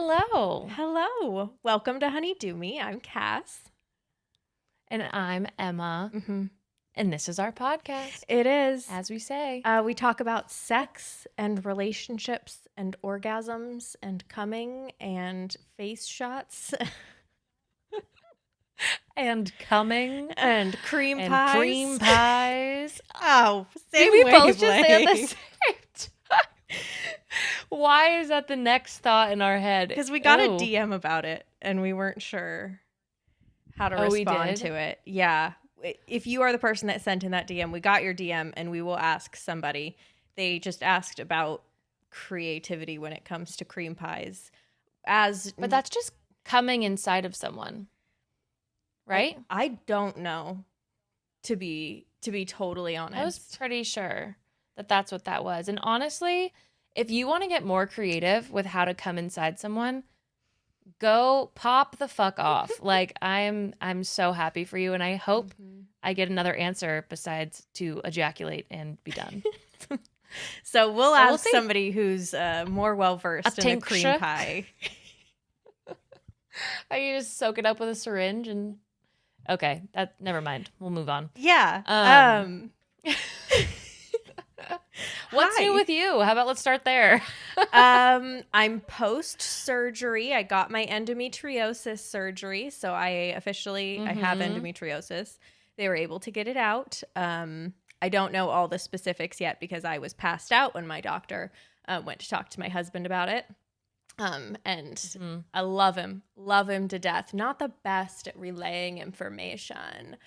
Hello. Hello. Welcome to Honeydew Me. I'm Cass. And I'm Emma. Mm-hmm. And this is our podcast. It is. As we say. We talk about sex and relationships and orgasms and coming and face shots. And coming. And cream and pies. cream pies. Oh, same Did we wavelength. both just say at the same time? Why is that the next thought in our head? Because we got a DM about it and we weren't sure how to respond to it. Yeah. If you are the person that sent in that DM, we got your DM and we will ask somebody. They just asked about creativity when it comes to cream pies. But that's just coming inside of someone. Right? I don't know, to be totally honest. I was pretty sure that that's what that was. And honestly, if you want to get more creative with how to come inside someone, go pop the fuck off. Like I'm so happy for you, and I hope I get another answer besides to ejaculate and be done. So we'll ask somebody who's more well versed in a cream tincture? pie. Are you just soak it up with a syringe and okay, never mind. We'll move on. Yeah. What's new with you? How about let's start there? I'm post-surgery. I got my endometriosis surgery, so I officially I have endometriosis. They were able to get it out. I don't know all the specifics yet because I was passed out when my doctor went to talk to my husband about it. And I love him to death. Not the best at relaying information.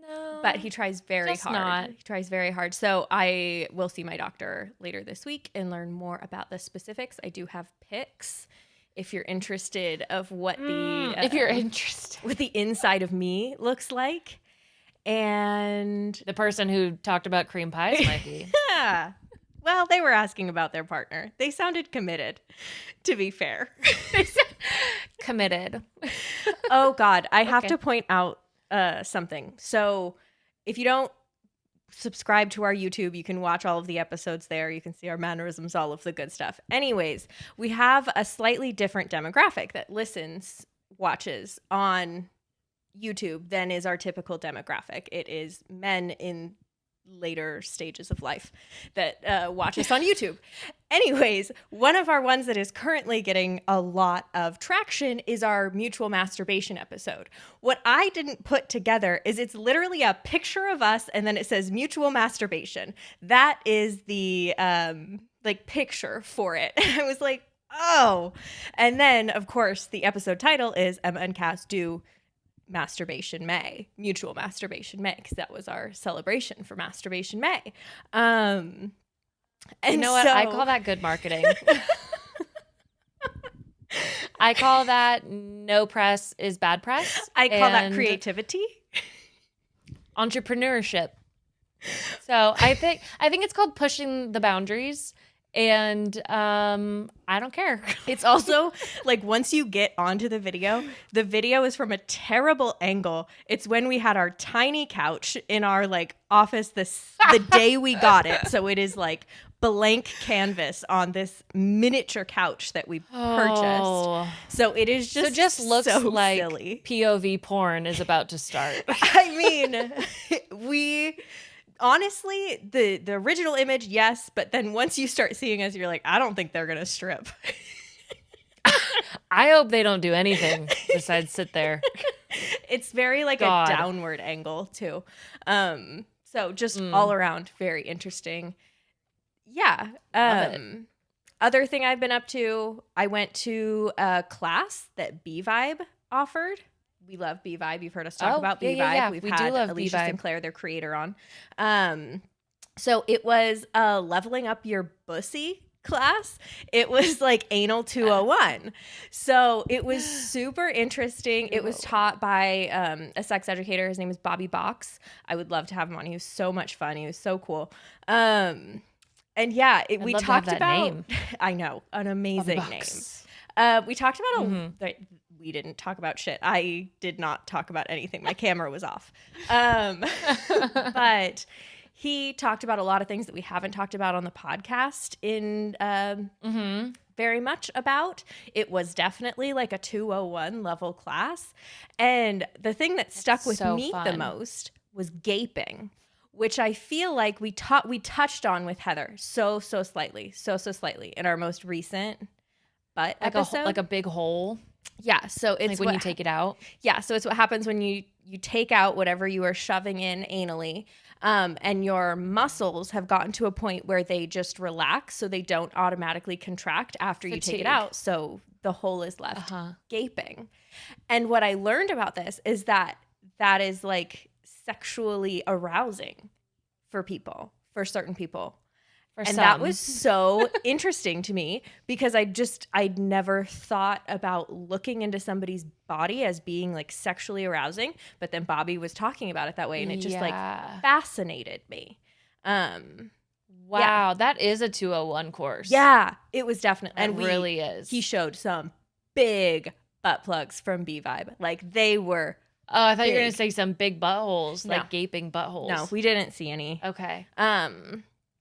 No, but he tries very hard. Not. He tries very hard. So I will see my doctor later this week and learn more about the specifics. I do have pics if you're interested of what if you're interested, what the inside of me looks like. And the person who talked about cream pies might be. Yeah. Well, they were asking about their partner. They sounded committed, to be fair. Committed. Oh, God. I have to point out something. So if you don't subscribe to our YouTube, you can watch all of the episodes there. You can see our mannerisms, all of the good stuff. Anyways, we have a slightly different demographic that watches on YouTube than is our typical demographic. It is men in later stages of life that watch us on YouTube. Anyways, one of our ones that is currently getting a lot of traction is our mutual masturbation episode. What I didn't put together is it's literally a picture of us and then it says mutual masturbation. That is the picture for it. I was like, oh. And then of course the episode title is Emma and Cass do Masturbation May, Mutual Masturbation May, because that was our celebration for Masturbation May. And you know what? I call that good marketing. I call that no press is bad press. I call that creativity. Entrepreneurship. So I think it's called pushing the boundaries. And I don't care. It's also like once you get onto the video is from a terrible angle. It's when we had our tiny couch in our like office the day we got it. So it is like blank canvas on this miniature couch that we purchased. So it is just looks so like silly. POV porn is about to start. I mean, honestly, the original image, yes, but then once you start seeing us, you're like, I don't think they're gonna strip. I hope they don't do anything besides sit there. It's very like a downward angle too. So just all around very interesting. Yeah. Other thing I've been up to, I went to a class that B-Vibe offered. We love B-Vibe. You've heard us talk about B-Vibe. Yeah. We've we had do love Alicia B-Vibe. Sinclair, their creator, on. So it was a leveling up your bussy class. It was like Anal 201. So it was super interesting. It was taught by a sex educator. His name is Bobby Box. I would love to have him on. He was so much fun. He was so cool. And yeah, we talked about name. I know, an amazing name. We talked about we didn't talk about shit. I did not talk about anything. My camera was off. But he talked about a lot of things that we haven't talked about on the podcast in very very much about. It was definitely like a 201 level class. And the thing that stuck with so me the fun. most was gaping, which I feel like we touched on with Heather so slightly in our most recent butt episode. Like a big hole. Yeah, so it's like when you take it out. Yeah, so it's what happens when you take out whatever you are shoving in anally, and your muscles have gotten to a point where they just relax, so they don't automatically contract after you take it out. So the hole is left gaping. And what I learned about this is that is like sexually arousing for certain people. That was so interesting to me because I'd never thought about looking into somebody's body as being like sexually arousing, but then Bobby was talking about it that way and it just like fascinated me. Wow, that is a 201 course. Yeah, it was definitely. It really is. He showed some big butt plugs from B-Vibe. Like they were Oh, I thought you were going to say some big buttholes, like gaping buttholes. No, we didn't see any. Okay.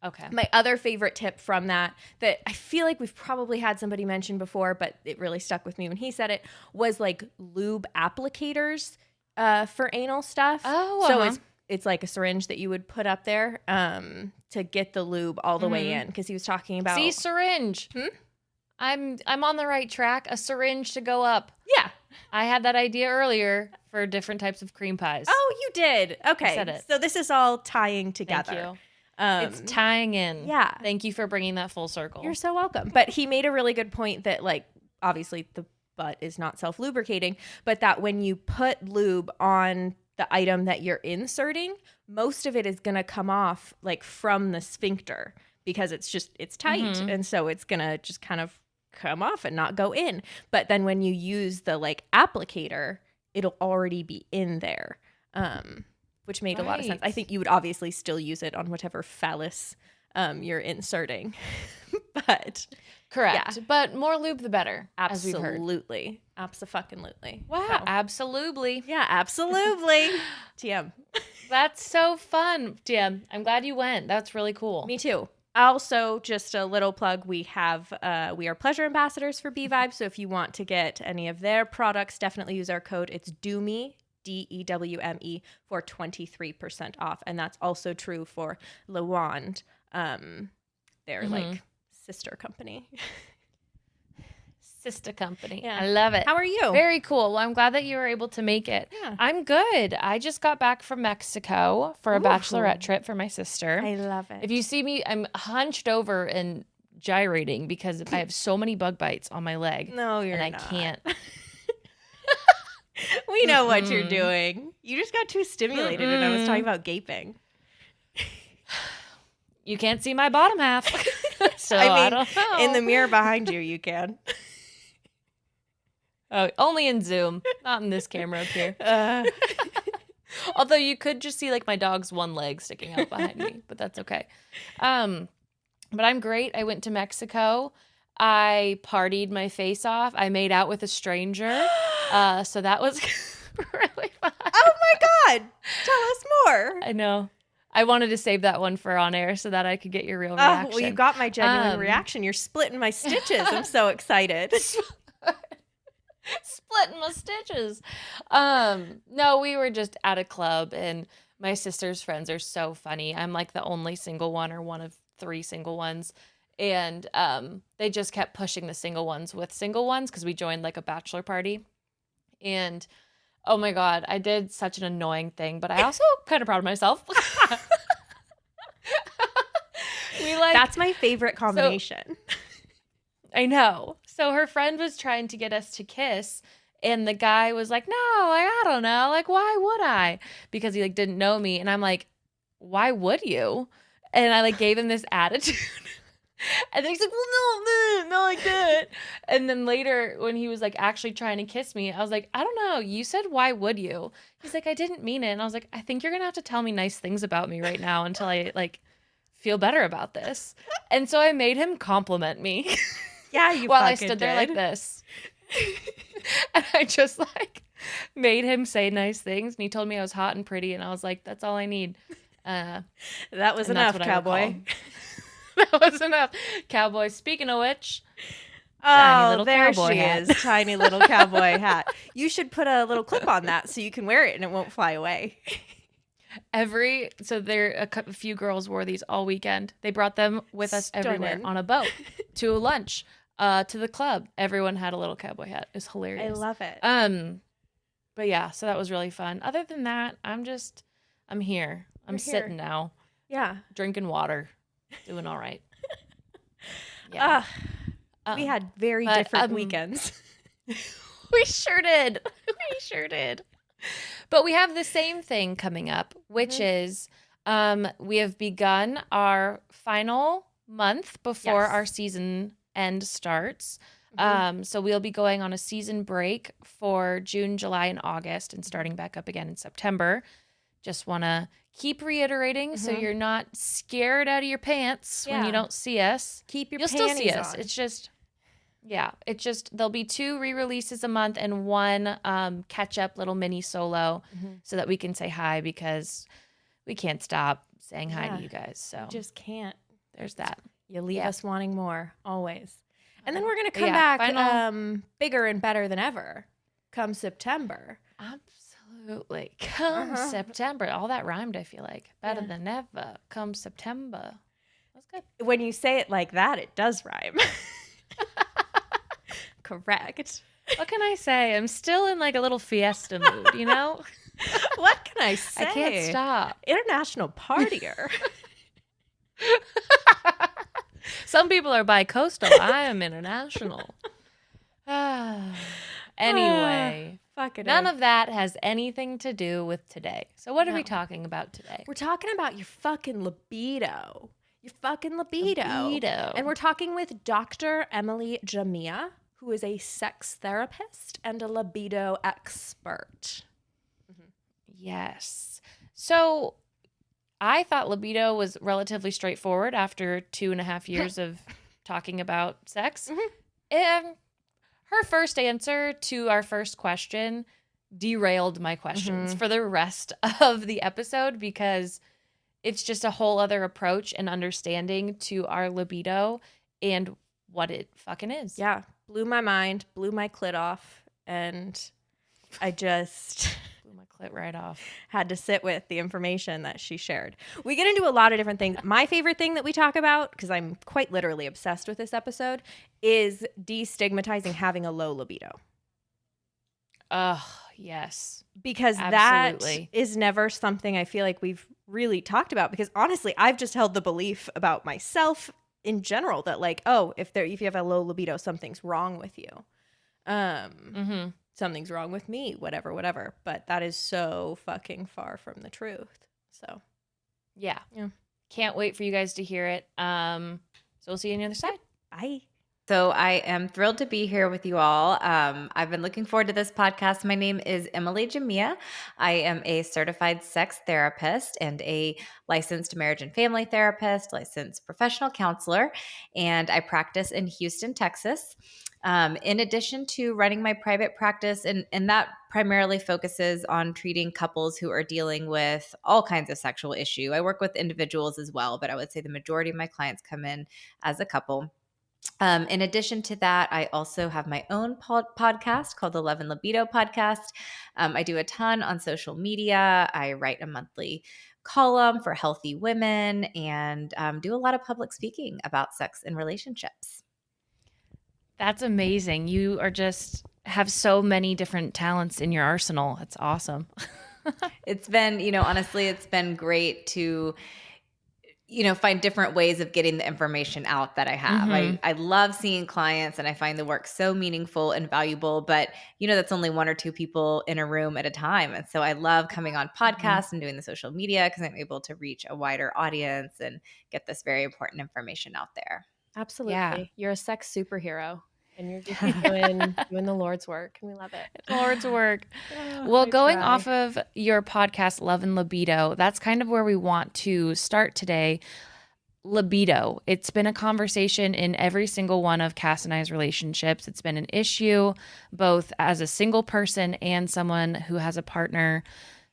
Okay. My other favorite tip from that I feel like we've probably had somebody mention before, but it really stuck with me when he said it, was like lube applicators for anal stuff. Oh, so it's like a syringe that you would put up there to get the lube all the way in, because he was talking about syringe. I'm on the right track. A syringe to go up. Yeah. I had that idea earlier for different types of cream pies. Oh, you did. Okay. I said it. So this is all tying together. Thank you. It's tying in. Yeah. Thank you for bringing that full circle. You're so welcome. But he made a really good point that, like, obviously the butt is not self-lubricating, but that when you put lube on the item that you're inserting, most of it is going to come off like from the sphincter because it's tight. And so it's going to just kind of come off and not go in. But then when you use the like applicator, it'll already be in there. Which made a lot of sense. I think you would obviously still use it on whatever phallus you're inserting. But correct. Yeah. But more lube the better. Absolutely. Abso-fucking-lutely. Wow. So. Absolutely. Yeah, absolutely. TM. That's so fun. TM. I'm glad you went. That's really cool. Me too. Also, just a little plug, we are pleasure ambassadors for B-Vibe, so if you want to get any of their products, definitely use our code. It's DEWME, DEWME, for 23% off. And that's also true for Le Wand, their like sister company. Sister company. Yeah. I love it. How are you? Very cool. Well, I'm glad that you were able to make it. Yeah. I'm good. I just got back from Mexico for a bachelorette trip for my sister. I love it. If you see me, I'm hunched over and gyrating because I have so many bug bites on my leg. No, you're not. And I can't. We know what you're doing. You just got too stimulated and I was talking about gaping. You can't see my bottom half. So I don't know. In the mirror behind you, you can. Oh, only in Zoom, not in this camera up here. Although you could just see like my dog's one leg sticking out behind me, but that's okay. But I'm great. I went to Mexico. I partied my face off. I made out with a stranger. So that was really fun. Oh my God. Tell us more. I know. I wanted to save that one for on air so that I could get your real reaction. Oh, well, you got my genuine reaction. You're splitting my stitches. I'm so excited. Splitting my stitches. No, we were just at a club and my sister's friends are so funny. I'm like the only single one or one of 3 single ones. And they just kept pushing the single ones with single ones because we joined like a bachelor party. And oh my God, I did such an annoying thing, but I also kind of proud of myself. That's my favorite combination. So, I know. So her friend was trying to get us to kiss, and the guy was like, "No, like, I don't know. Like, why would I?" Because he like didn't know me, and I'm like, "Why would you?" And I like gave him this attitude. And then he's like, "Well, no, like that." And then later, when he was like actually trying to kiss me, I was like, "I don't know. You said why would you?" He's like, "I didn't mean it." And I was like, "I think you're gonna have to tell me nice things about me right now until I like feel better about this." And so I made him compliment me. Yeah, you while I stood there like this. And I just like made him say nice things, and he told me I was hot and pretty, and I was like, "That's all I need." That was enough, cowboy. That was enough, cowboy. Speaking of which, Tiny Oh, little there cowboy she hat. is. Tiny little cowboy hat. You should put a little clip on that so you can wear it and it won't fly away. A few girls wore these all weekend. They brought them with us everywhere, Stunning. on a boat, to lunch, to the club. Everyone had a little cowboy hat. It's hilarious. I love it. But yeah, so that was really fun. Other than that, I'm here. I'm You're sitting here. now, Yeah. drinking water, doing all right. Yeah. We had very different weekends. We sure did. We sure did. But we have the same thing coming up, which is we have begun our final month before our season end starts. So we'll be going on a season break for June, July, and August and starting back up again in September. Just want to keep reiterating so you're not scared out of your pants when you don't see us. Keep your You'll still see panties us. on. It's just there'll be 2 re-releases a month and 1 catch-up little mini solo so that we can say hi because we can't stop saying hi to you guys. So just can't. there's that. You leave us wanting more, always. And then we're going to come back bigger and better than ever come September. Absolutely. Come September. All that rhymed, I feel like. Better than ever. Come September. That's good. When you say it like that, it does rhyme. Correct. What can I say? I'm still in like a little fiesta mood, you know? What can I say? I can't stop. International partier. Some people are bi-coastal. I am international. Anyway, none of that has anything to do with today. So what are we talking about today? We're talking about your fucking libido. Your fucking libido. And we're talking with Dr. Emily Jamea, who is a sex therapist and a libido expert. Yes. So I thought libido was relatively straightforward after 2.5 years of talking about sex. Her first answer to our first question derailed my questions for the rest of the episode because it's just a whole other approach and understanding to our libido and what it fucking is. Yeah. Blew my mind, blew my clit off, and I just blew my clit right off. Had to sit with the information that she shared. We get into a lot of different things. My favorite thing that we talk about, because I'm quite literally obsessed with this episode, is destigmatizing having a low libido. Yes. Because absolutely. That is never something I feel like we've really talked about. Because honestly, I've just held the belief about myself in general that like, oh, if you have a low libido, something's wrong with you. Something's wrong with me, whatever. But that is so fucking far from the truth. So, yeah. Can't wait for you guys to hear it. So we'll see you on the other side. Bye. So I am thrilled to be here with you all. I've been looking forward to this podcast. My name is Emily Jamea. I am a certified sex therapist and a licensed marriage and family therapist, licensed professional counselor, and I practice in Houston, Texas. In addition to running my private practice, and that primarily focuses on treating couples who are dealing with all kinds of sexual issue. I work with individuals as well, but I would say the majority of my clients come in as a couple. In addition to that, I also have my own podcast called the Love and Libido podcast. I do a ton on social media. I write a monthly column for Healthy Women and do a lot of public speaking about sex and relationships. That's amazing. You are just have so many different talents in your arsenal. It's awesome. It's been, honestly, it's been great to find different ways of getting the information out that I have. I love seeing clients and I find the work so meaningful and valuable, but that's only 1 or 2 people in a room at a time. And so I love coming on podcasts and doing the social media because I'm able to reach a wider audience and get this very important information out there. Absolutely. Yeah. You're a sex superhero. And you're just doing the Lord's work. And we love it. Lord's work. Well, going off of your podcast, Love and Libido, that's kind of where we want to start today. Libido. It's been a conversation in every single one of Cass and I's relationships. It's been an issue both as a single person and someone who has a partner.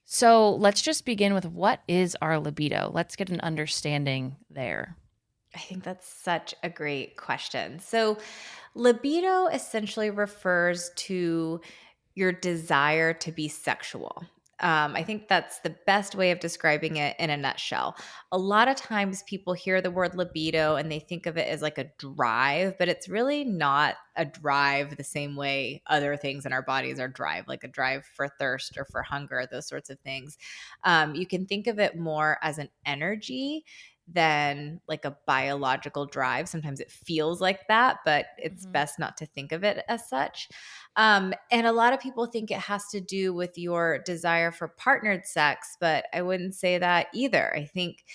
So let's just begin with what is our libido? Let's get an understanding there. I think that's such a great question. So, libido essentially refers to your desire to be sexual. I think that's the best way of describing it in a nutshell. A lot of times people hear the word libido and they think of it as like a drive, but it's really not a drive the same way other things in our bodies are drive, like a drive for thirst or for hunger, those sorts of things. You can think of it more as an energy than like a biological drive. Sometimes it feels like that, but it's Mhm. best not to think of it as such. And a lot of people think it has to do with your desire for partnered sex, but I wouldn't say that either. I think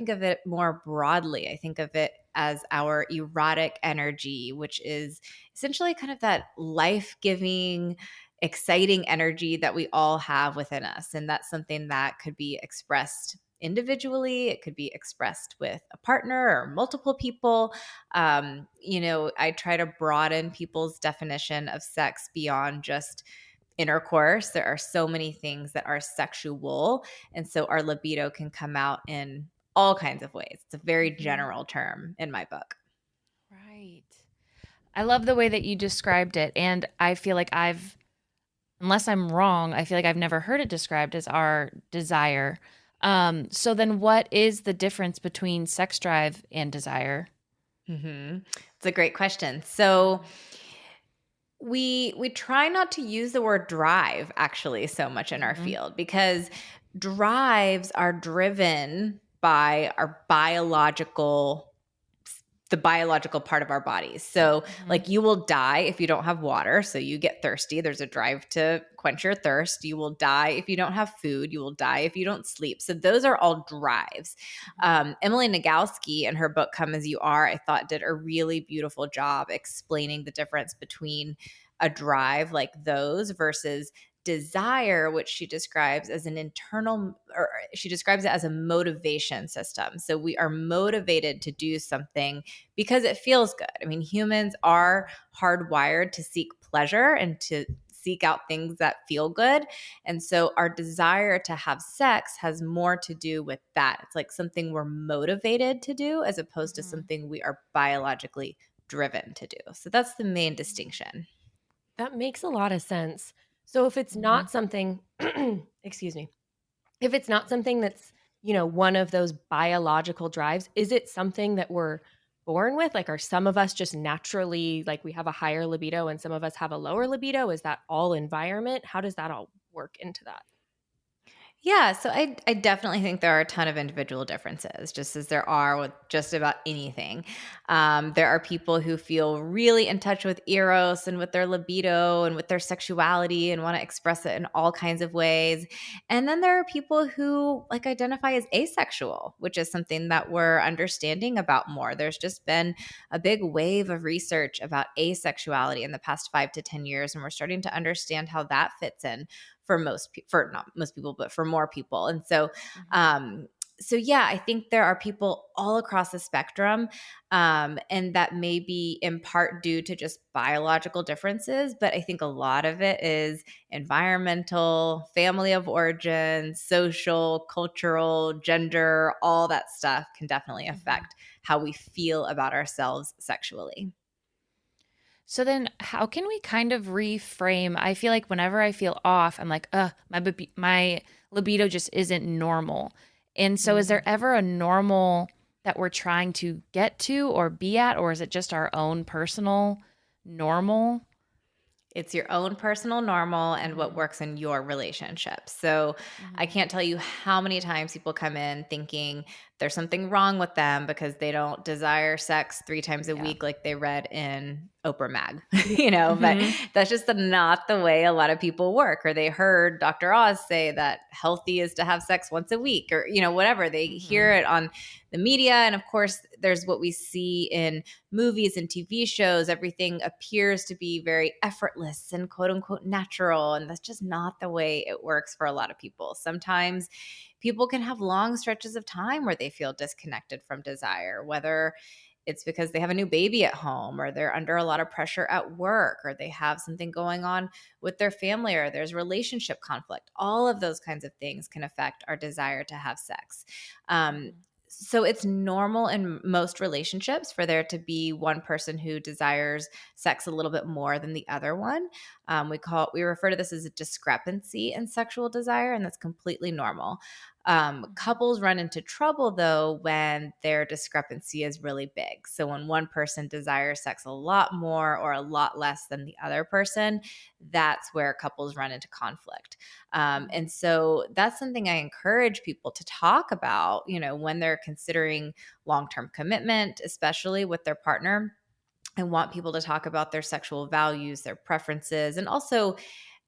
of it more broadly. I think of it as our erotic energy, which is essentially kind of that life giving, exciting energy that we all have within us. And that's something that could be expressed individually, it could be expressed with a partner or multiple people. I try to broaden people's definition of sex beyond just intercourse. There are so many things that are sexual. And so our libido can come out in all kinds of ways. It's a very Mhm. general term in my book. Right. I love the way that you described it. And I feel like unless I'm wrong, I feel like I've never heard it described as our desire. So then what is the difference between sex drive and desire? It's a great question. So we try not to use the word drive actually so much in our Mm-hmm. field because drives are driven by our the biological part of our bodies. So, Mm-hmm. like, you will die if you don't have water. So, you get thirsty. There's a drive to quench your thirst. You will die if you don't have food. You will die if you don't sleep. So, those are all drives. Emily Nagoski, in her book, Come As You Are, I thought did a really beautiful job explaining the difference between a drive like those versus desire, which she describes as an internal, or she describes it as a motivation system. So we are motivated to do something because it feels good. I mean, humans are hardwired to seek pleasure and to seek out things that feel good. And so our desire to have sex has more to do with that. It's like something we're motivated to do as opposed to Mm-hmm. something we are biologically driven to do. So that's the main distinction. That makes a lot of sense. So if it's Mm-hmm. not something, excuse me, if it's not something that's, one of those biological drives, is it something that we're born with? Like, are some of us just naturally, like, we have a higher libido and some of us have a lower libido? Is that all environment? How does that all work into that? Yeah, so I definitely think there are a ton of individual differences, just as there are with just about anything. There are people who feel really in touch with eros and with their libido and with their sexuality and want to express it in all kinds of ways. And then there are people who like identify as asexual, which is something that we're understanding about more. There's just been a big wave of research about asexuality in the past 5 to 10 years, and we're starting to understand how that fits in for for not most people, but for more people. And so, Mm-hmm. um, so yeah, I think there are people all across the spectrum, and that may be in part due to just biological differences. But I think a lot of it is environmental, family of origin, social, cultural, gender, all that stuff can definitely Mm-hmm. affect how we feel about ourselves sexually. So then how can we kind of reframe? I feel like whenever I feel off, I'm like, my libido just isn't normal. And so is there ever a normal that we're trying to get to or be at, or is it just our own personal normal? It's your own personal normal and what Mm-hmm. works in your relationship. So I Mm-hmm. can't tell you how many times people come in thinking there's something wrong with them because they don't desire sex 3 times a Yeah. week like they read in Oprah Mag, but Mm-hmm. that's just not the way a lot of people work. Or they heard Dr. Oz say that healthy is to have sex once a week, or, whatever. They Mm-hmm. hear it on the media. And of course, there's what we see in movies and TV shows. Everything appears to be very effortless and quote unquote natural. And that's just not the way it works for a lot of people. Sometimes people can have long stretches of time where they feel disconnected from desire, whether it's because they have a new baby at home or they're under a lot of pressure at work or they have something going on with their family or there's relationship conflict. All of those kinds of things can affect our desire to have sex. Um, Mm-hmm. So it's normal in most relationships for there to be one person who desires sex a little bit more than the other one. We refer to this as a discrepancy in sexual desire, and that's completely normal. Couples run into trouble though when their discrepancy is really big. So when one person desires sex a lot more or a lot less than the other person, that's where couples run into conflict. And so that's something I encourage people to talk about, when they're considering long-term commitment, especially with their partner. I want people to talk about their sexual values, their preferences, and also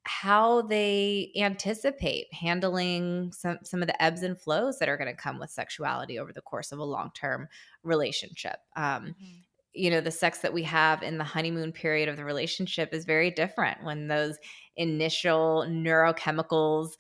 how they anticipate handling some of the ebbs and flows that are going to come with sexuality over the course of a long-term relationship. The sex that we have in the honeymoon period of the relationship is very different when those initial neurochemicals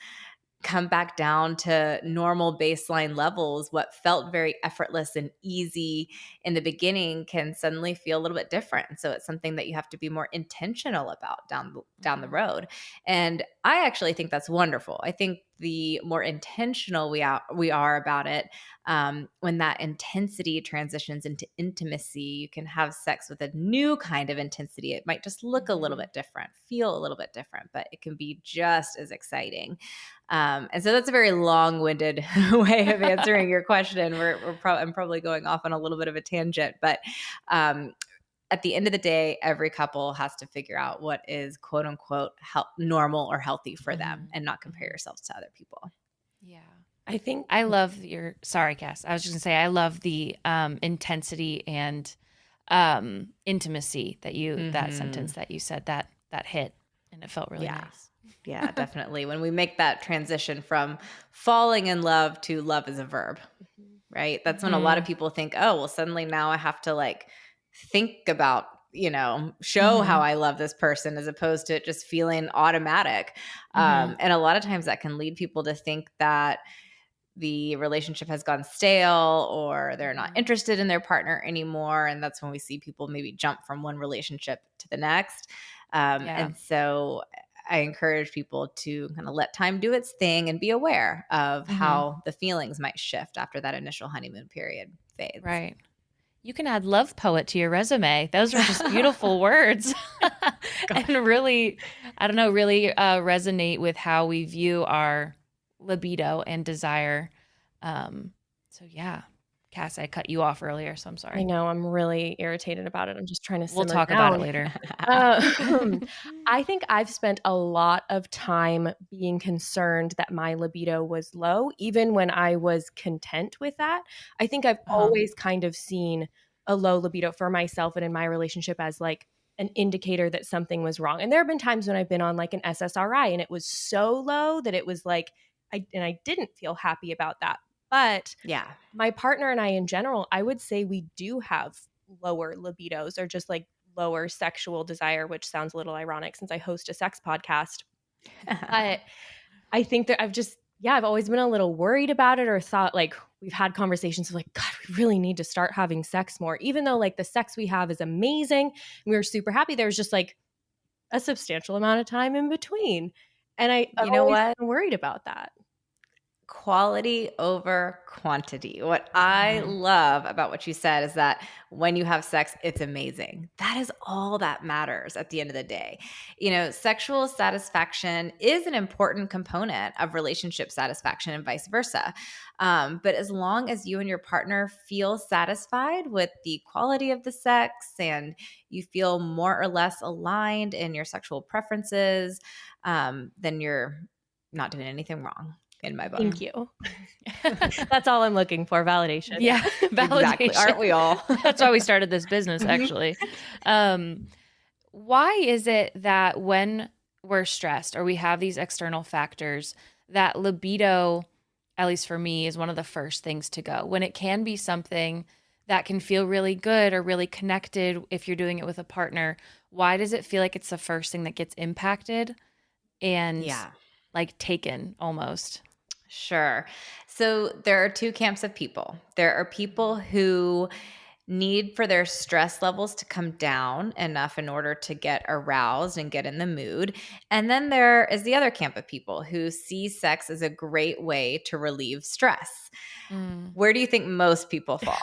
come back down to normal baseline levels. What felt very effortless and easy in the beginning can suddenly feel a little bit different. So it's something that you have to be more intentional about down the road. And I actually think that's wonderful. I think the more intentional we are about it, when that intensity transitions into intimacy, you can have sex with a new kind of intensity. It might just look a little bit different, feel a little bit different, but it can be just as exciting. And so that's a very long-winded way of answering your question. I'm probably going off on a little bit of a tangent, but at the end of the day, every couple has to figure out what is quote unquote normal or healthy for them, and not compare yourselves to other people. Yeah. I think I love sorry, Cass. I was just gonna say, I love the intensity and intimacy that sentence that you said that hit, and it felt really nice. Yeah, definitely. When we make that transition from falling in love to love is a verb, right? That's when a lot of people think, oh, well, suddenly now I have to think about, show how I love this person, as opposed to it just feeling automatic. And a lot of times that can lead people to think that the relationship has gone stale, or they're not interested in their partner anymore. And that's when we see people maybe jump from one relationship to the next. And so I encourage people to kind of let time do its thing and be aware of how the feelings might shift after that initial honeymoon period fades. Right. You can add love poet to your resume. Those are just beautiful words. And really, I don't know, really resonate with how we view our libido and desire. So yeah, Cass, I cut you off earlier, so I'm sorry. I know, I'm really irritated about it. I'm just trying to simmer We'll talk down. about it later. I think I've spent a lot of time being concerned that my libido was low, even when I was content with that. I think I've always kind of seen a low libido for myself and in my relationship as an indicator that something was wrong. And there have been times when I've been on an SSRI and it was so low that it was I didn't feel happy about that. But yeah, my partner and I in general, I would say we do have lower libidos, or just lower sexual desire, which sounds a little ironic since I host a sex podcast. But I think that I've always been a little worried about it, or thought we've had conversations of God, we really need to start having sex more, even though the sex we have is amazing. And we were super happy. There's just a substantial amount of time in between. And I've always been worried about that. Quality over quantity. What I love about what you said is that when you have sex, it's amazing. That is all that matters at the end of the day. Sexual satisfaction is an important component of relationship satisfaction and vice versa. But as long as you and your partner feel satisfied with the quality of the sex, and you feel more or less aligned in your sexual preferences, then you're not doing anything wrong. In my book. Thank you. That's all I'm looking for, validation. Yeah, validation. Exactly. Aren't we all? That's why we started this business, actually. Why is it that when we're stressed or we have these external factors, that libido, at least for me, is one of the first things to go, when it can be something that can feel really good or really connected if you're doing it with a partner? Why does it feel like it's the first thing that gets impacted and taken almost? Sure. So there are two camps of people. There are people who need for their stress levels to come down enough in order to get aroused and get in the mood. And then there is the other camp of people who see sex as a great way to relieve stress. Mm. Where do you think most people fall?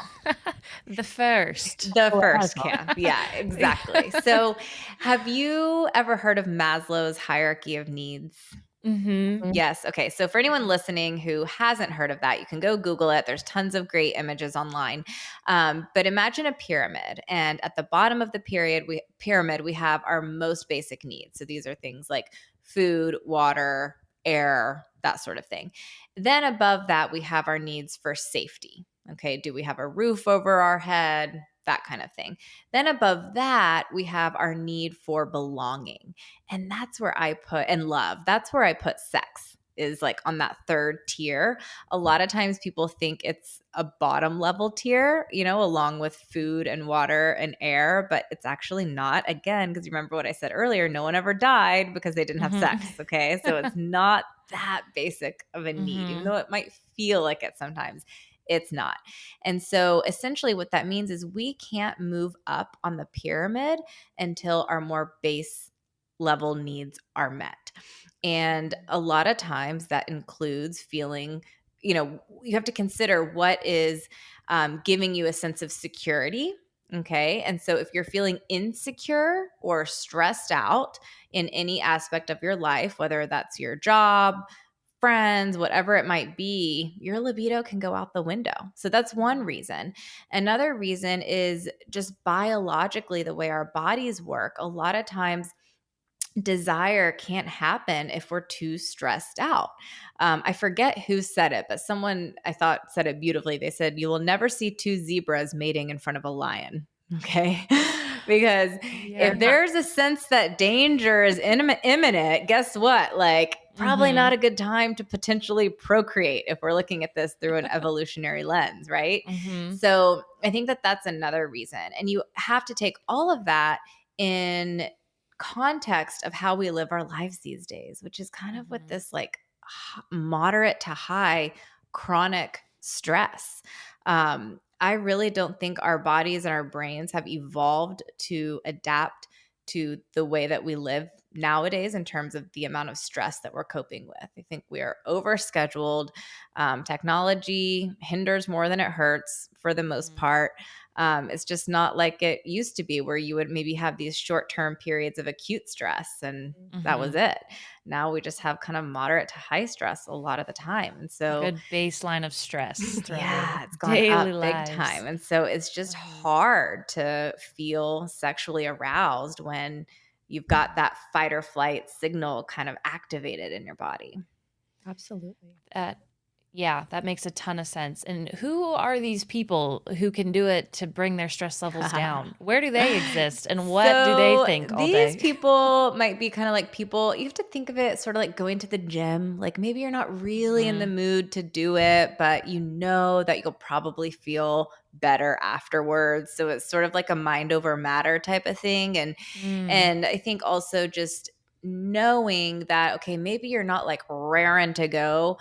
The first. The Oh, first asshole. camp. Yeah, exactly. So, have you ever heard of Maslow's hierarchy of needs? Mm-hmm. Yes. Okay. So for anyone listening who hasn't heard of that, you can go Google it. There's tons of great images online. But imagine a pyramid, and at the bottom of the pyramid, we have our most basic needs. So these are things like food, water, air, that sort of thing. Then above that, we have our needs for safety. Okay. Do we have a roof over our head? That kind of thing. Then above that, we have our need for belonging. And that's where I put, and love, that's where I put sex, is like on that third tier. A lot of times people think it's a bottom level tier, along with food and water and air, but it's actually not. Again, because you remember what I said earlier, no one ever died because they didn't have sex. Okay. So it's not that basic of a need, even though it might feel like it sometimes. It's not. And so essentially what that means is we can't move up on the pyramid until our more base level needs are met. And a lot of times that includes feeling, you have to consider what is giving you a sense of security. Okay. And so if you're feeling insecure or stressed out in any aspect of your life, whether that's your job, friends, whatever it might be, your libido can go out the window. So that's one reason. Another reason is just biologically the way our bodies work. A lot of times desire can't happen if we're too stressed out. I forget who said it, but someone I thought said it beautifully. They said, "You will never see two zebras mating in front of a lion." Okay. Because Yeah. if there's a sense that danger is imminent, guess what? Like, probably not a good time to potentially procreate if we're looking at this through an evolutionary lens, right? Mm-hmm. So I think that that's another reason. And you have to take all of that in context of how we live our lives these days, which is kind of with this like moderate to high chronic stress. I really don't think our bodies and our brains have evolved to adapt to the way that we live nowadays in terms of the amount of stress that we're coping with. I think we are overscheduled. Technology hinders more than it hurts for the most part. It's just not like it used to be where you would maybe have these short-term periods of acute stress and that was it. Now we just have kind of moderate to high stress a lot of the time. And so Good baseline of stress throughout our it's gone daily up big lives. time. And so it's just hard to feel sexually aroused when you've got that fight or flight signal kind of activated in your body. Absolutely. Yeah, that makes a ton of sense. And who are these people who can do it to bring their stress levels down? Where do they exist and what do they think all day? These people might be kind of like people, you have to think of it sort of like going to the gym. Like maybe you're not really in the mood to do it, but you know that you'll probably feel better afterwards. So it's sort of like a mind over matter type of thing. And I think also just knowing that, okay, maybe you're not like raring to go,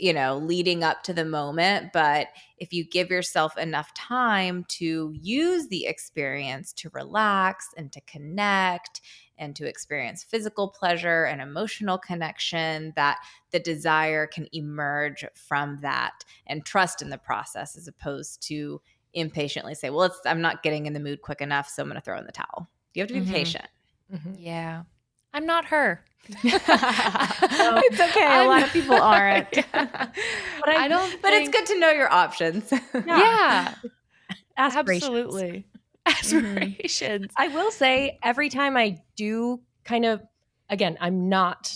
leading up to the moment. But if you give yourself enough time to use the experience to relax and to connect and to experience physical pleasure and emotional connection, that the desire can emerge from that and trust in the process as opposed to impatiently say, well, I'm not getting in the mood quick enough, so I'm going to throw in the towel. You have to be patient. Yeah. I'm not her. It's okay. A lot of people aren't. Yeah. But it's good to know your options. Yeah. Aspirations. Absolutely. Aspirations. I will say every time I do kind of, again, I'm not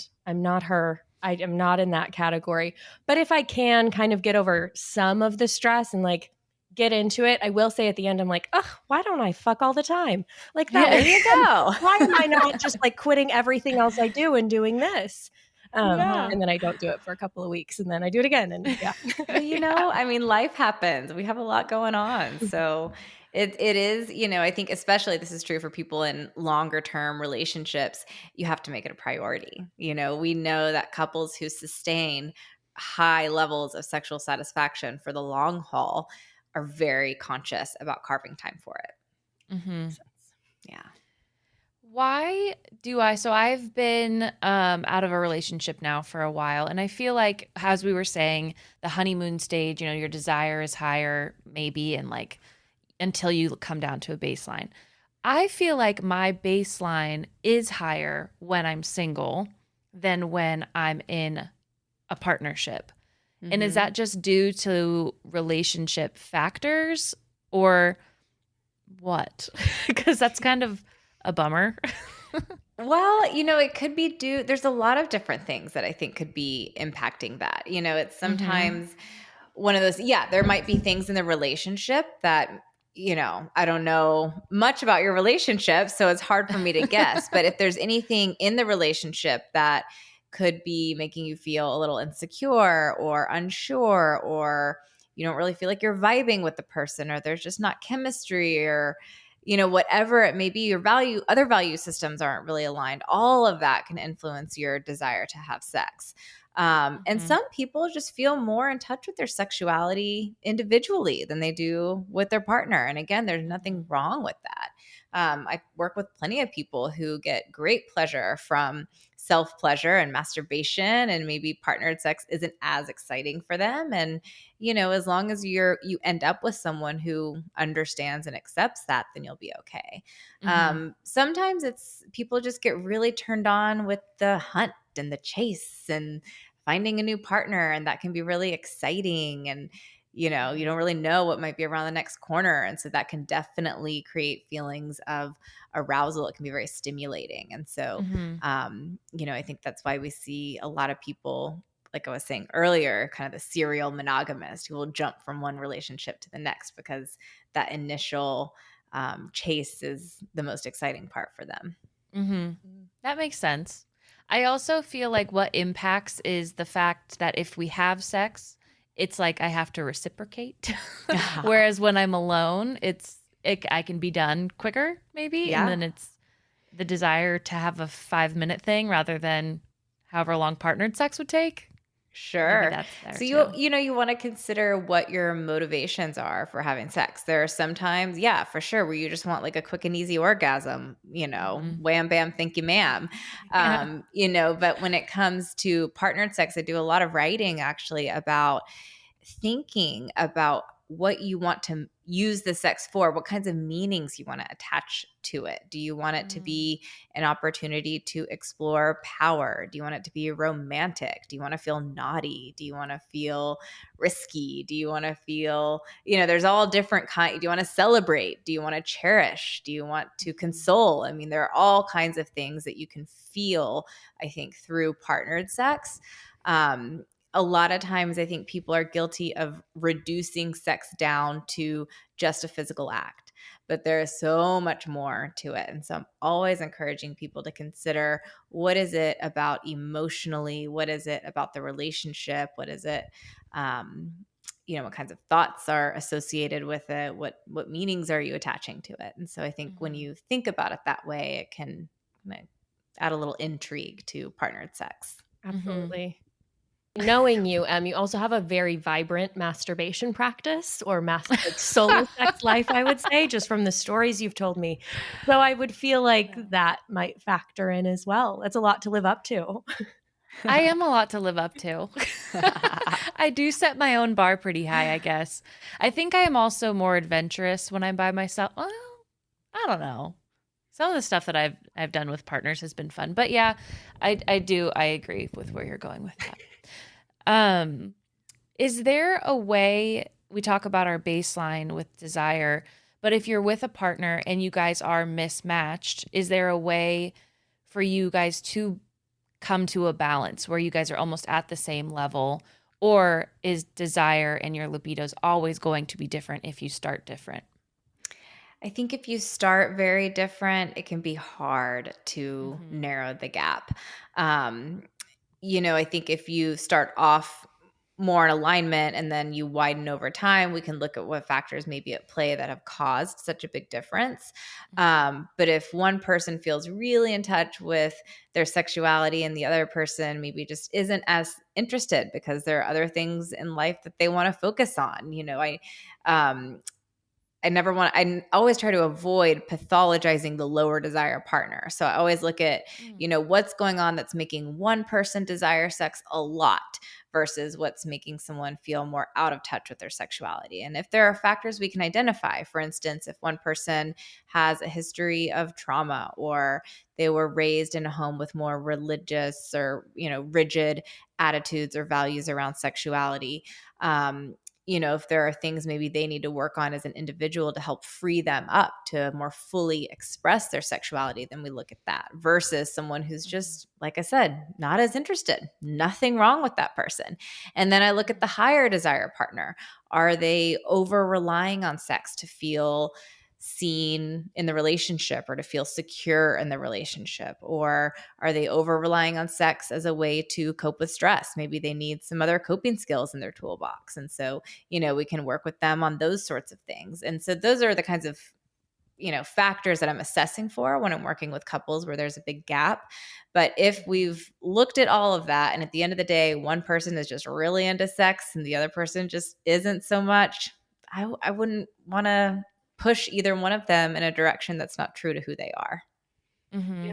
her. I am not in that category. But if I can kind of get over some of the stress and like get into it, I will say at the end, I'm like, ugh, why don't I fuck all the time? Like that. There you go. Why am I not just like quitting everything else I do and doing this? And then I don't do it for a couple of weeks and then I do it again. And yeah. Well, I mean, life happens. We have a lot going on. So it is, I think especially this is true for people in longer term relationships, you have to make it a priority. We know that couples who sustain high levels of sexual satisfaction for the long haul are very conscious about carving time for it. Mm-hmm. Yeah. Why do I? So I've been out of a relationship now for a while, and I feel like, as we were saying, the honeymoon stage, you know, your desire is higher, maybe, and like until you come down to a baseline. I feel like my baseline is higher when I'm single than when I'm in a partnership. And is Mm-hmm. that just due to relationship factors or what? Because that's kind of a bummer. Well, it could be there's a lot of different things that I think could be impacting that. It's Mm-hmm. sometimes one of those, yeah, there might be things in the relationship that, I don't know much about your relationship, so it's hard for me to guess. But if there's anything in the relationship that could be making you feel a little insecure or unsure, or you don't really feel like you're vibing with the person, or there's just not chemistry, or whatever it may be, your other value systems aren't really aligned. All of that can influence your desire to have sex. And Mm-hmm. some people just feel more in touch with their sexuality individually than they do with their partner. And again, there's nothing wrong with that. I work with plenty of people who get great pleasure from self pleasure and masturbation, and maybe partnered sex isn't as exciting for them. And as long as you end up with someone who understands and accepts that, then you'll be okay. Mm-hmm. Sometimes it's people just get really turned on with the hunt and the chase and finding a new partner, and that can be really exciting. And you don't really know what might be around the next corner, and so that can definitely create feelings of arousal. It can be very stimulating. And so Mm-hmm. I think that's why we see a lot of people, like I was saying earlier, kind of the serial monogamist who will jump from one relationship to the next because that initial chase is the most exciting part for them. Mm-hmm. That makes sense. I also feel like what impacts is the fact that if we have sex, it's like I have to reciprocate. Whereas when I'm alone, I can be done quicker, maybe, and Yeah. then it's the desire to have a 5-minute thing rather than however long partnered sex would take. Maybe Sure. that's there So you too. you know you want to consider what your motivations are for having sex. There are sometimes, yeah, for sure, where you just want like a quick and easy orgasm, Hmm. wham bam, thank you, ma'am. Yeah. But when it comes to partnered sex, I do a lot of writing actually about thinking about what you want to use the sex for, what kinds of meanings you want to attach to it. Do you want it to Mm. be an opportunity to explore power? Do you want it to be romantic? Do you want to feel naughty? Do you want to feel risky? Do you want to feel, there's all different kinds. Do you want to celebrate? Do you want to cherish? Do you want to console? I mean, there are all kinds of things that you can feel, I think, through partnered sex. Um, a lot of times I think people are guilty of reducing sex down to just a physical act, but there is so much more to it. And so I'm always encouraging people to consider, what is it about emotionally? What is it about the relationship? What is it? What kinds of thoughts are associated with it? What meanings are you attaching to it? And so I think when Mhm. you think about it that way, it can kind of add a little intrigue to partnered sex. Mhm. Absolutely. Knowing you, you also have a very vibrant masturbation practice or like solo sex life, I would say, just from the stories you've told me. So I would feel like that might factor in as well. That's a lot to live up to. I am a lot to live up to. I do set my own bar pretty high, I guess. I think I am also more adventurous when I'm by myself. Well, I don't know. Some of the stuff that I've done with partners has been fun. But yeah, I agree with where you're going with that. Um, is there a way we talk about our baseline with desire, but if you're with a partner and you guys are mismatched, is there a way for you guys to come to a balance where you guys are almost at the same level? Or is desire and your libidos always going to be different if you start different? I think if you start very different, it can be hard to Mm-hmm. narrow the gap. I think if you start off more in alignment and then you widen over time, we can look at what factors may be at play that have caused such a big difference. But if one person feels really in touch with their sexuality and the other person maybe just isn't as interested because there are other things in life that they want to focus on, um, I always try to avoid pathologizing the lower desire partner. So I always look at, what's going on that's making one person desire sex a lot versus what's making someone feel more out of touch with their sexuality. And if there are factors we can identify, for instance, if one person has a history of trauma or they were raised in a home with more religious or, rigid attitudes or values around sexuality, if there are things maybe they need to work on as an individual to help free them up to more fully express their sexuality, then we look at that versus someone who's just, like I said, not as interested. Nothing wrong with that person. And then I look at the higher desire partner. Are they over relying on sex to feel seen in the relationship or to feel secure in the relationship? Or are they over relying on sex as a way to cope with stress? Maybe they need some other coping skills in their toolbox. And so, we can work with them on those sorts of things. And so those are the kinds of, factors that I'm assessing for when I'm working with couples where there's a big gap. But if we've looked at all of that and at the end of the day, one person is just really into sex and the other person just isn't so much, I wouldn't want to push either one of them in a direction that's not true to who they are. Mm-hmm.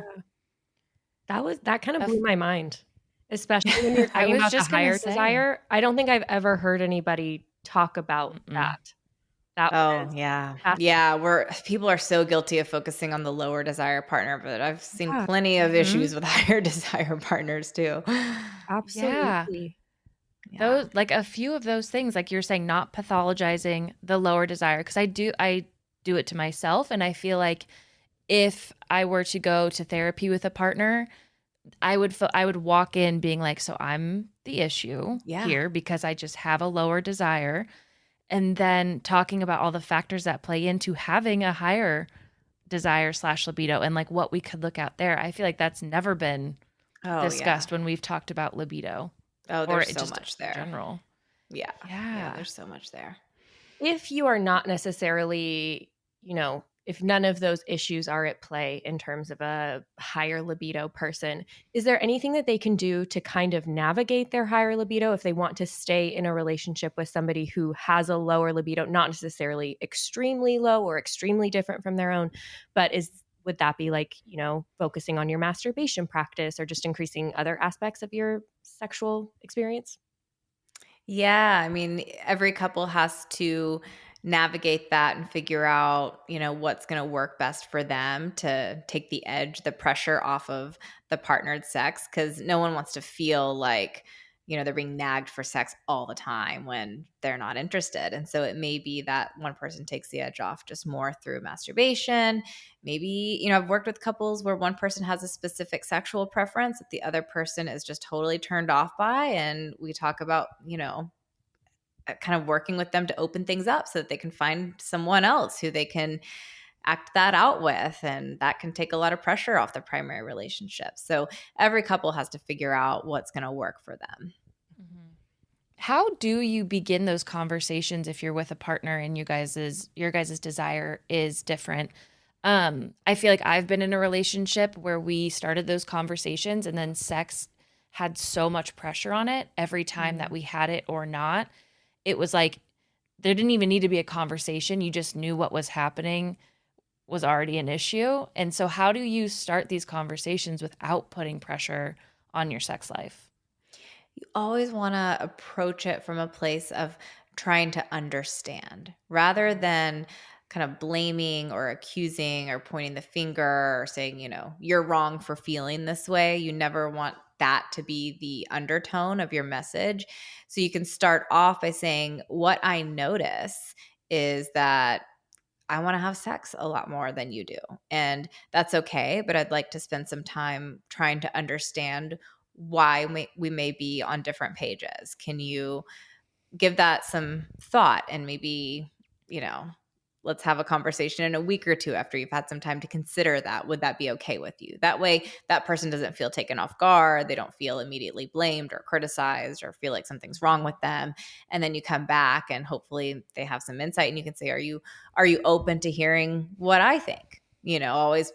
Yeah. That kind of blew my mind, especially when you're I talking was about the just gonna higher say. desire. I don't think I've ever heard anybody talk about that. That Oh, was yeah. fascinating. Yeah, people are so guilty of focusing on the lower desire partner, but I've seen Yeah, plenty of Mhm. issues with higher desire partners too. Yeah. absolutely. Yeah. Those, like a few of those things, like you're saying, not pathologizing the lower desire. Because I do it to myself. And I feel like if I were to go to therapy with a partner, I would walk in being like, so I'm the issue Yeah. here because I just have a lower desire. And then talking about all the factors that play into having a higher desire slash libido and like what we could look at there. I feel like that's never been Oh, yeah. discussed when we've talked about libido Oh, or there's it so just much in there. general. Yeah. Yeah, Yeah. there's so much there. If you are not necessarily, if none of those issues are at play in terms of a higher libido person, is there anything that they can do to kind of navigate their higher libido if they want to stay in a relationship with somebody who has a lower libido, not necessarily extremely low or extremely different from their own, but would that be like, focusing on your masturbation practice or just increasing other aspects of your sexual experience? Yeah, I mean, every couple has to navigate that and figure out, what's going to work best for them to take the edge, the pressure off of the partnered sex, because no one wants to feel like, they're being nagged for sex all the time when they're not interested. And so it may be that one person takes the edge off just more through masturbation. Maybe, I've worked with couples where one person has a specific sexual preference that the other person is just totally turned off by. And we talk about, kind of working with them to open things up so that they can find someone else who they can act that out with. And that can take a lot of pressure off the primary relationship. So every couple has to figure out what's going to work for them. Mhm. How do you begin those conversations if you're with a partner and your guys' desire is different? I feel like I've been in a relationship where we started those conversations and then sex had so much pressure on it every time that we had it or not. It was like there didn't even need to be a conversation. You just knew what was happening was already an issue. And so how do you start these conversations without putting pressure on your sex life? You always want to approach it from a place of trying to understand rather than kind of blaming or accusing or pointing the finger or saying, you're wrong for feeling this way. You never want that to be the undertone of your message. So you can start off by saying, what I notice is that I want to have sex a lot more than you do. And that's okay. But I'd like to spend some time trying to understand why we may be on different pages. Can you give that some thought and maybe, you know, let's have a conversation in a week or two after you've had some time to consider that. Would that be okay with you? That way, that person doesn't feel taken off guard. They don't feel immediately blamed or criticized or feel like something's wrong with them. And then you come back and hopefully they have some insight and you can say, are you open to hearing what I think? Always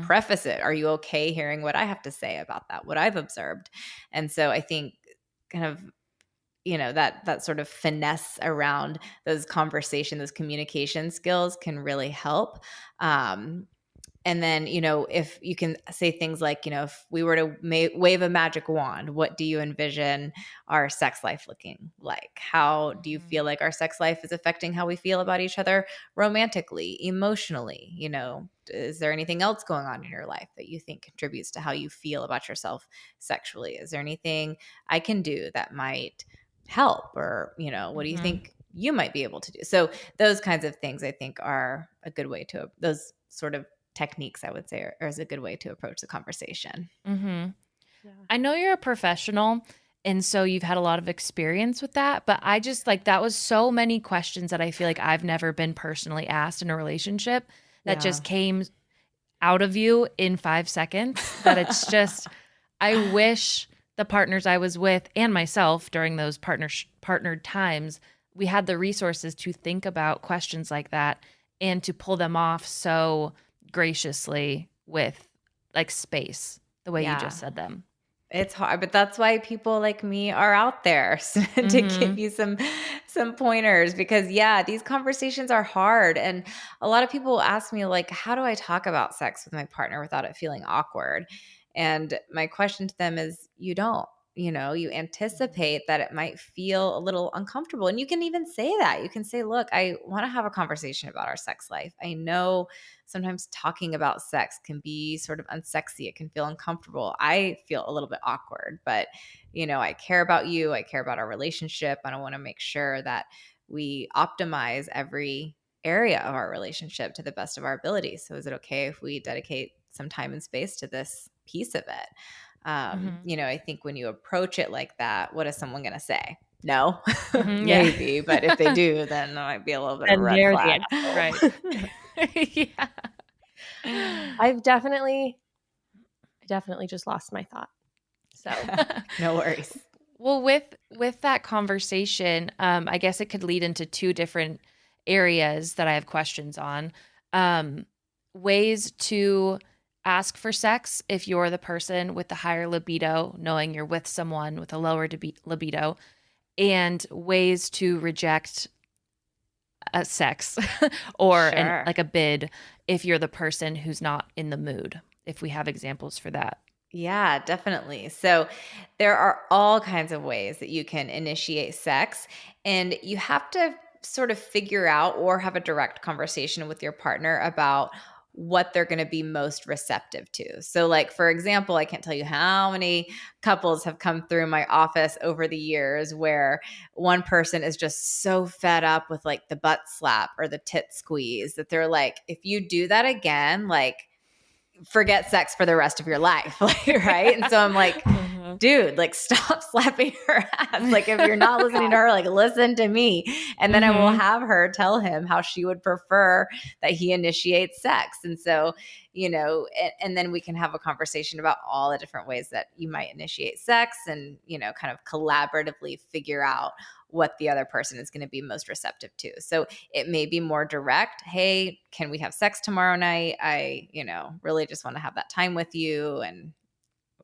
preface it. Are you okay hearing what I have to say about that, what I've observed? And so I think kind of that sort of finesse around those those communication skills can really help. And then, if you can say things like, if we were to wave a magic wand, what do you envision our sex life looking like? How do you feel like our sex life is affecting how we feel about each other romantically, emotionally? Is there anything else going on in your life that you think contributes to how you feel about yourself sexually? Is there anything I can do that might help? Or, what do you think you might be able to do? So those kinds of things I think are a good way to, those sort of techniques, I would say, are is a good way to approach the conversation. Yeah. I know you're a professional, and so you've had a lot of experience with that, but I just that was so many questions that I feel like I've never been personally asked in a relationship that just came out of you in 5 seconds, that it's just, I wish the partners I was with and myself during those partnered times, we had the resources to think about questions like that and to pull them off so graciously with space, the way you just said them. It's hard, but that's why people like me are out there to give you some pointers, because these conversations are hard. And a lot of people ask me, like, how do I talk about sex with my partner without it feeling awkward? And my question to them is, you don't. You anticipate that it might feel a little uncomfortable. And you can even say that. You can say, look, I want to have a conversation about our sex life. I know sometimes talking about sex can be sort of unsexy. It can feel uncomfortable. I feel a little bit awkward, but I care about you. I care about our relationship. And I want to make sure that we optimize every area of our relationship to the best of our ability. So is it okay if we dedicate some time and space to this piece of it? I think when you approach it like that, what is someone going to say? No, maybe. But if they do, then there might be a little bit of a red flag. Right. I've definitely just lost my thought. So no worries. Well, with that conversation, I guess it could lead into 2 different areas that I have questions on. Ways to ask for sex if you're the person with the higher libido, knowing you're with someone with a lower libido, and ways to reject sex or a bid if you're the person who's not in the mood, if we have examples for that. Yeah, definitely. So there are all kinds of ways that you can initiate sex, and you have to sort of figure out or have a direct conversation with your partner about what they're going to be most receptive to. So like, for example, I can't tell you how many couples have come through my office over the years where one person is just so fed up with like the butt slap or the tit squeeze that they're like, if you do that again, like, forget sex for the rest of your life. Right. And so I'm like, dude, like, stop slapping her ass. Like, if you're not listening to her, like, listen to me. And then I will have her tell him how she would prefer that he initiates sex. And so, and then we can have a conversation about all the different ways that you might initiate sex and, kind of collaboratively figure out what the other person is going to be most receptive to. So it may be more direct. Hey, can we have sex tomorrow night? I, really just want to have that time with you. And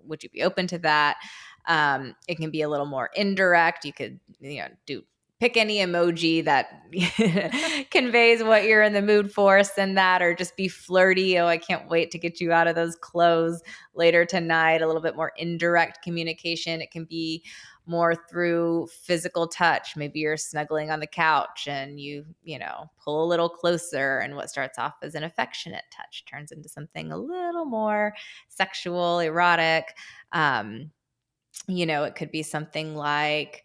would you be open to that? It can be a little more indirect. You could, pick any emoji that conveys what you're in the mood for, send that, or just be flirty. Oh, I can't wait to get you out of those clothes later tonight. A little bit more indirect communication. It can be more through physical touch. Maybe you're snuggling on the couch and you pull a little closer, and what starts off as an affectionate touch turns into something a little more sexual, erotic. It could be something like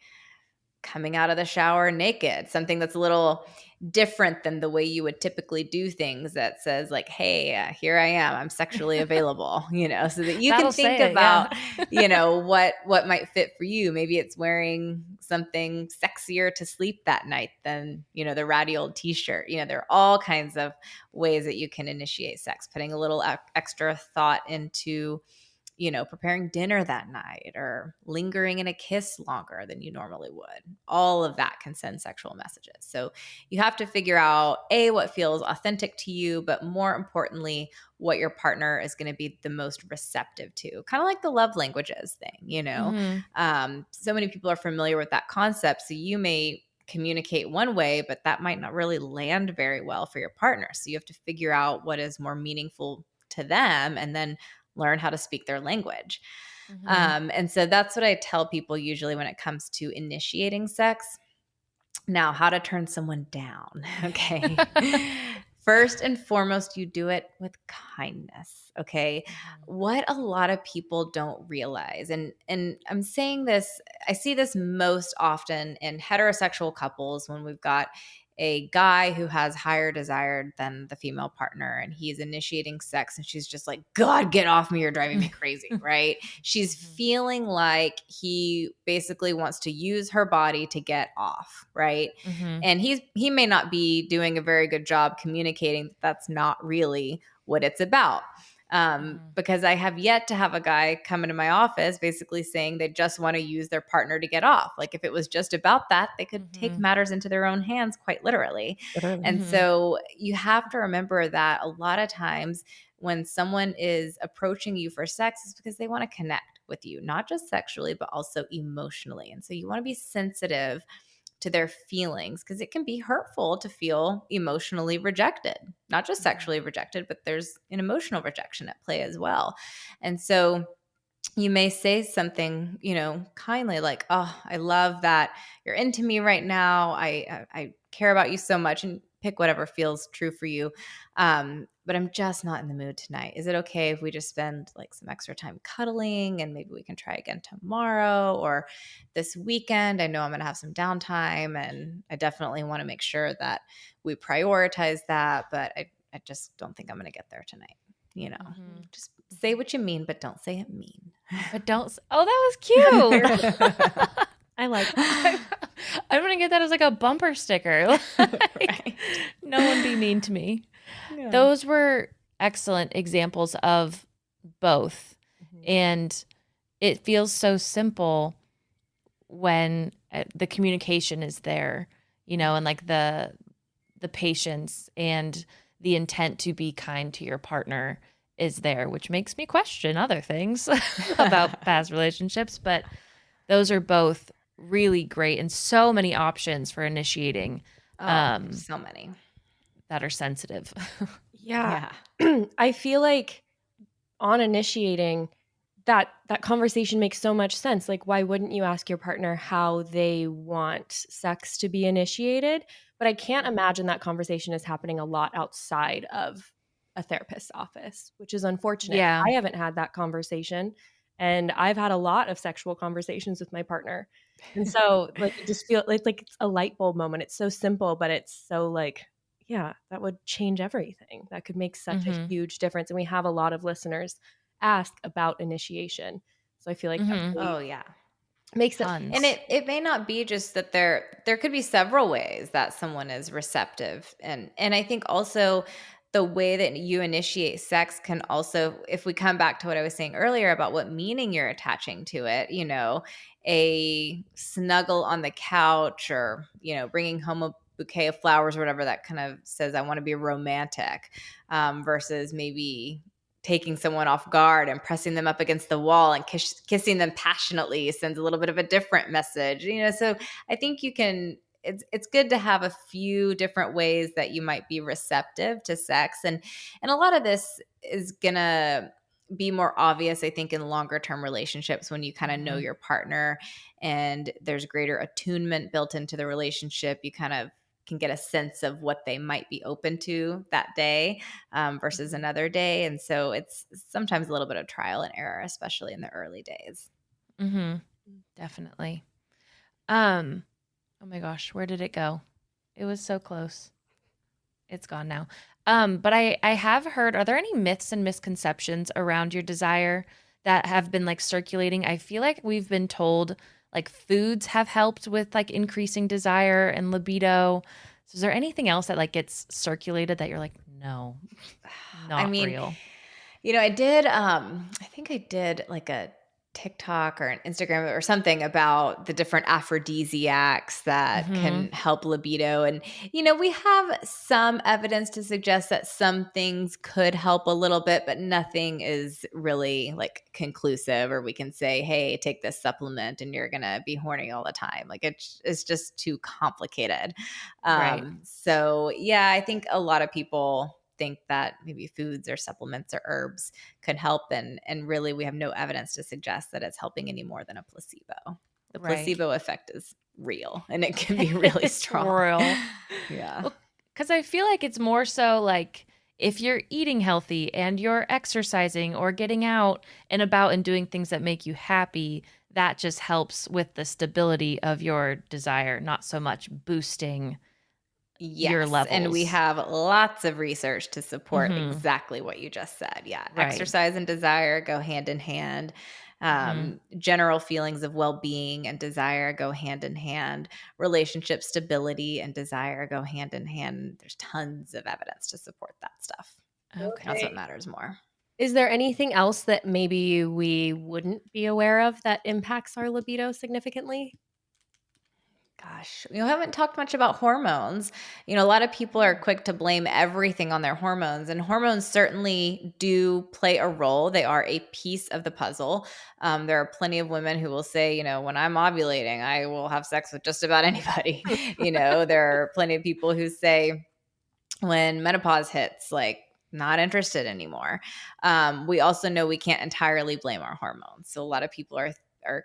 coming out of the shower naked, something that's a little different than the way you would typically do things that says like, hey, here I am, I'm sexually available, so that you That'll can think say it, yeah. about, what might fit for you. Maybe it's wearing something sexier to sleep that night than, the ratty old t-shirt. There are all kinds of ways that you can initiate sex, putting a little extra thought into preparing dinner that night or lingering in a kiss longer than you normally would. All of that can send sexual messages. So you have to figure out what feels authentic to you, but more importantly, what your partner is going to be the most receptive to. Kind of like the love languages thing, So many people are familiar with that concept. So you may communicate one way, but that might not really land very well for your partner. So you have to figure out what is more meaningful to them and then learn how to speak their language. And so that's what I tell people usually when it comes to initiating sex. Now, how to turn someone down. Okay. First and foremost, you do it with kindness. Okay. What a lot of people don't realize, and I'm saying this, I see this most often in heterosexual couples when we've got a guy who has higher desire than the female partner and he's initiating sex and she's just like, God, get off me, you're driving me crazy, right? She's feeling like he basically wants to use her body to get off, right? And he may not be doing a very good job communicating that that's not really what it's about. Because I have yet to have a guy come into my office basically saying they just want to use their partner to get off. Like if it was just about that, they could take matters into their own hands quite literally. And so you have to remember that a lot of times when someone is approaching you for sex is because they want to connect with you, not just sexually, but also emotionally. And so you want to be sensitive to their feelings because it can be hurtful to feel emotionally rejected, not just sexually rejected, but there's an emotional rejection at play as well. And so you may say something, kindly like, oh, I love that you're into me right now. I care about you so much, and pick whatever feels true for you. But I'm just not in the mood tonight. Is it okay if we just spend like some extra time cuddling and maybe we can try again tomorrow or this weekend? I know I'm going to have some downtime and I definitely want to make sure that we prioritize that, but I just don't think I'm going to get there tonight. Just say what you mean, but don't say it mean. But don't. Oh, that was cute. I like that. I'm going to get that as like a bumper sticker. Right. No one be mean to me. Yeah. Those were excellent examples of both. And it feels so simple when the communication is there, and like the patience and the intent to be kind to your partner is there, which makes me question other things about past relationships. But those are both really great and so many options for initiating So many that are sensitive. Yeah. I feel like on initiating that conversation makes so much sense. Like, why wouldn't you ask your partner how they want sex to be initiated? But I can't imagine that conversation is happening a lot outside of a therapist's office, which is unfortunate. Yeah. I haven't had that conversation, and I've had a lot of sexual conversations with my partner. And so like it just feels like it's a light bulb moment. It's so simple, but it's so like, yeah, that would change everything. That could make such a huge difference. And we have a lot of listeners ask about initiation. So I feel like that really makes it. Tons. And it may not be just that there could be several ways that someone is receptive. And I think also the way that you initiate sex can also, if we come back to what I was saying earlier about what meaning you're attaching to it, a snuggle on the couch or, bringing home a bouquet of flowers or whatever that kind of says, I want to be romantic, versus maybe taking someone off guard and pressing them up against the wall and kissing them passionately sends a little bit of a different message. So I think you can, it's good to have a few different ways that you might be receptive to sex. And a lot of this is going to be more obvious, I think, in longer term relationships when you kind of know your partner and there's greater attunement built into the relationship. You kind of can get a sense of what they might be open to that day versus another day. And so it's sometimes a little bit of trial and error, especially in the early days. Definitely. Oh my gosh, where did it go? It was so close. It's gone now. But I have heard, are there any myths and misconceptions around your desire that have been like circulating? I feel like we've been told like foods have helped with like increasing desire and libido. So is there anything else that like gets circulated that you're like, no, I not mean, real? I did I think I did like a TikTok or an Instagram or something about the different aphrodisiacs that Mm-hmm. can help libido. And we have some evidence to suggest that some things could help a little bit, but nothing is really like conclusive, or we can say, hey, take this supplement and you're going to be horny all the time. Like it's just too complicated. Right. So yeah, I think a lot of people think that maybe foods or supplements or herbs could help, and really we have no evidence to suggest that it's helping any more than a placebo. The Right. placebo effect is real and it can be really It's strong. real. Yeah. Well, because I feel like it's more so like if you're eating healthy and you're exercising or getting out and about and doing things that make you happy, that just helps with the stability of your desire, not so much boosting your Yes, and we levels. have lots of research to support Mm-hmm. exactly what you just said. Yeah, Right. exercise and desire go hand in hand. Mm-hmm. General feelings of well-being and desire go hand in hand. Relationship stability and desire go hand in hand. There's tons of evidence to support that stuff. That's what Okay. matters more. Is there anything else that maybe we wouldn't be aware of that impacts our libido significantly? Gosh, we haven't talked much about hormones. A lot of people are quick to blame everything on their hormones, and hormones certainly do play a role. They are a piece of the puzzle. There are plenty of women who will say, when I'm ovulating, I will have sex with just about anybody. There are plenty of people who say, when menopause hits, like, not interested anymore. We also know we can't entirely blame our hormones. So a lot of people are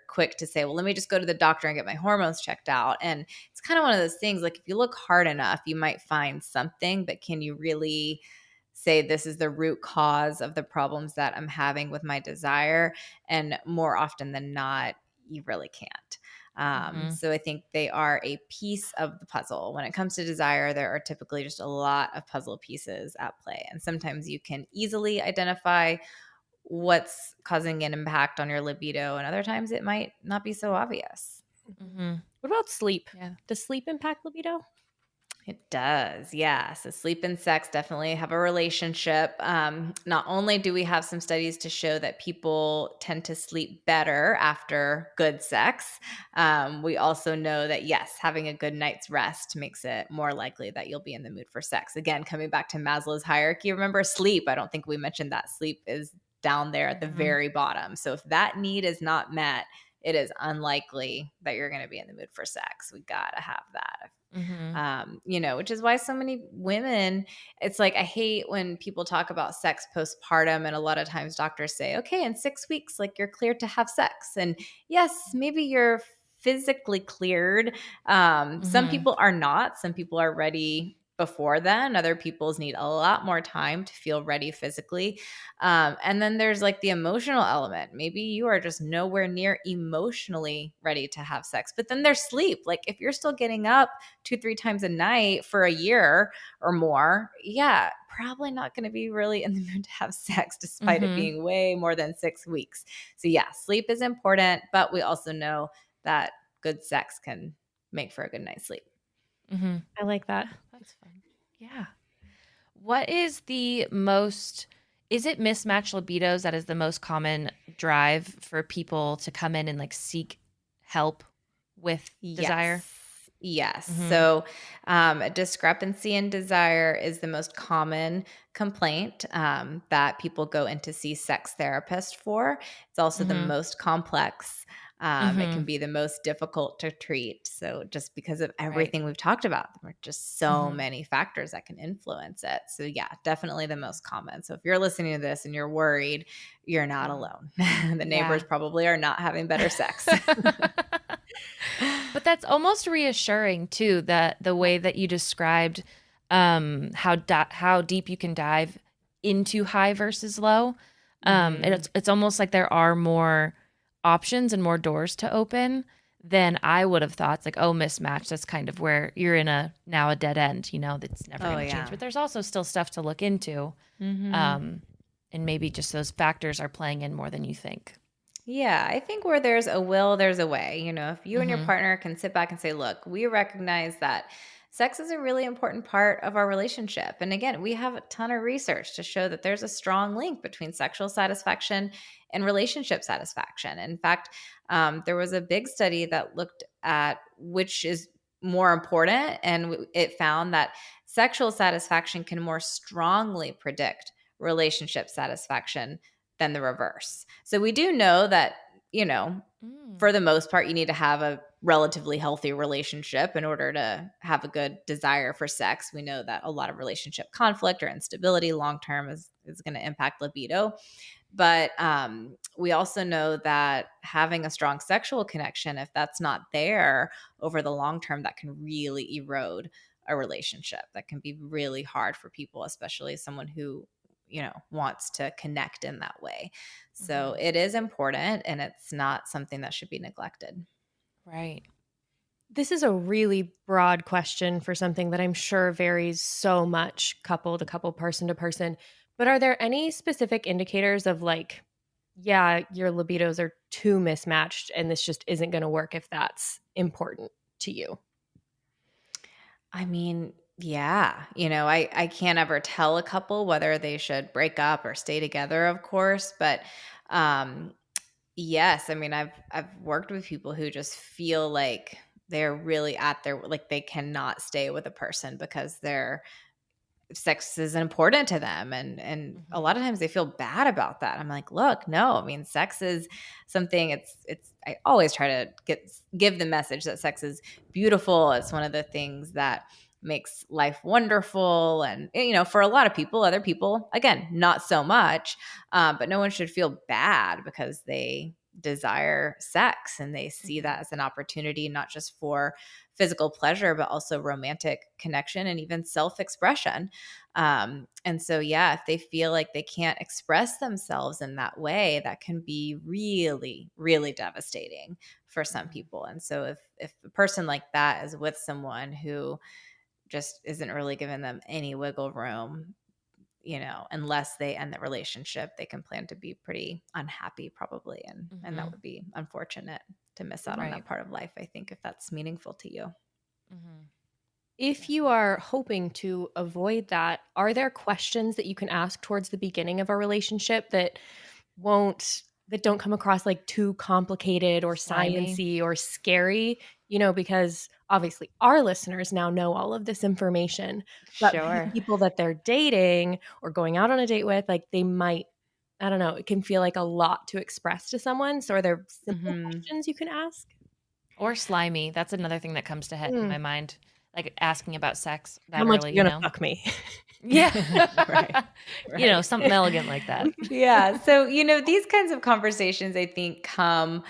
quick to say, well, let me just go to the doctor and get my hormones checked out. And it's kind of one of those things, like, if you look hard enough, you might find something, but can you really say this is the root cause of the problems that I'm having with my desire? And more often than not, you really can't. Mm-hmm. So I think they are a piece of the puzzle. When it comes to desire, there are typically just a lot of puzzle pieces at play. And sometimes you can easily identify what's causing an impact on your libido, and other times it might not be so obvious. Mm-hmm. What about sleep? Yeah. Does sleep impact libido? It does, yeah. So sleep and sex definitely have a relationship. Not only do we have some studies to show that people tend to sleep better after good sex, we also know that, yes, having a good night's rest makes it more likely that you'll be in the mood for sex. Again, coming back to Maslow's hierarchy, remember sleep. I don't think we mentioned that sleep is down there at the Mm-hmm. very bottom. So if that need is not met, it is unlikely that you're going to be in the mood for sex. We got to have that. Mm-hmm. Which is why so many women, it's like, I hate when people talk about sex postpartum, and a lot of times doctors say, okay, in 6 weeks, like, you're cleared to have sex. And yes, maybe you're physically cleared. Some Mm-hmm. people are not. Some people are ready before then. Other people's need a lot more time to feel ready physically. And then there's like the emotional element. Maybe you are just nowhere near emotionally ready to have sex. But then there's sleep. Like, if you're still getting up 2-3 times a night for a year or more, yeah, probably not going to be really in the mood to have sex, despite it Mm-hmm. being way more than 6 weeks. So yeah, sleep is important, but we also know that good sex can make for a good night's sleep. Mm-hmm. I like that. That's fun. Yeah. What is the most, is it mismatched libidos that is the most common drive for people to come in and like seek help with desire? Yes. Yes. Mm-hmm. So, a discrepancy in desire is the most common complaint that people go in to see sex therapists for. It's also the Mm-hmm. most complex. It Mm-hmm. can be the most difficult to treat. So, just because of Right. everything we've talked about, there are just so Mm-hmm. many factors that can influence it. So, yeah, definitely the most common. So, if you're listening to this and you're worried, you're not Mm-hmm. alone. The neighbors Yeah. probably are not having better sex. But that's almost reassuring too, that the way that you described how deep you can dive into high versus low. Mhm. It's almost like there are more options and more doors to open then I would have thought it's like, oh, mismatch. That's kind of where you're in now a dead end, that's never going to change. But there's also still stuff to look into. And maybe just those factors are playing in more than you think. Yeah, I think where there's a will, there's a way. If you and your partner can sit back and say, look, we recognize that sex is a really important part of our relationship. And again, we have a ton of research to show that there's a strong link between sexual satisfaction and relationship satisfaction. In fact, there was a big study that looked at which is more important, and it found that sexual satisfaction can more strongly predict relationship satisfaction than the reverse. So we do know that, for the most part, you need to have a relatively healthy relationship in order to have a good desire for sex. We know that a lot of relationship conflict or instability long term is going to impact libido. But we also know that having a strong sexual connection, if that's not there over the long term, that can really erode a relationship. That can be really hard for people, especially someone who wants to connect in that way. So it is important, and it's not something that should be neglected. Right. This is a really broad question for something that I'm sure varies so much couple to couple, person to person. But are there any specific indicators of like, yeah, your libidos are too mismatched and this just isn't going to work if that's important to you? I mean, yeah, I can't ever tell a couple whether they should break up or stay together, of course, but yes, I mean, I've worked with people who just feel like they're really at their, like, they cannot stay with a person because their sex is important to them, and a lot of times they feel bad about that. I'm like, look, no, I mean, sex is something, it's I always try to give the message that sex is beautiful. It's one of the things that makes life wonderful. And for a lot of people, other people, again, not so much, but no one should feel bad because they desire sex and they see that as an opportunity, not just for physical pleasure, but also romantic connection and even self-expression. And so, yeah, if they feel like they can't express themselves in that way, that can be really, really devastating for some people. And so if a person like that is with someone who just isn't really giving them any wiggle room, unless they end the relationship, they can plan to be pretty unhappy probably. And that would be unfortunate to miss out on that part of life, I think, if that's meaningful to you. If you are hoping to avoid that, are there questions that you can ask towards the beginning of a relationship that don't come across like too complicated or sciencey or scary? Because obviously our listeners now know all of this information, but Sure. people that they're dating or going out on a date with, like they might, I don't know, it can feel like a lot to express to someone. So are there simple questions you can ask? Or slimy. That's another thing that comes to head in my mind. Like asking about sex that How much early, are you gonna fuck me? Yeah. Right. Something elegant like that. Yeah. So, these kinds of conversations, I think, come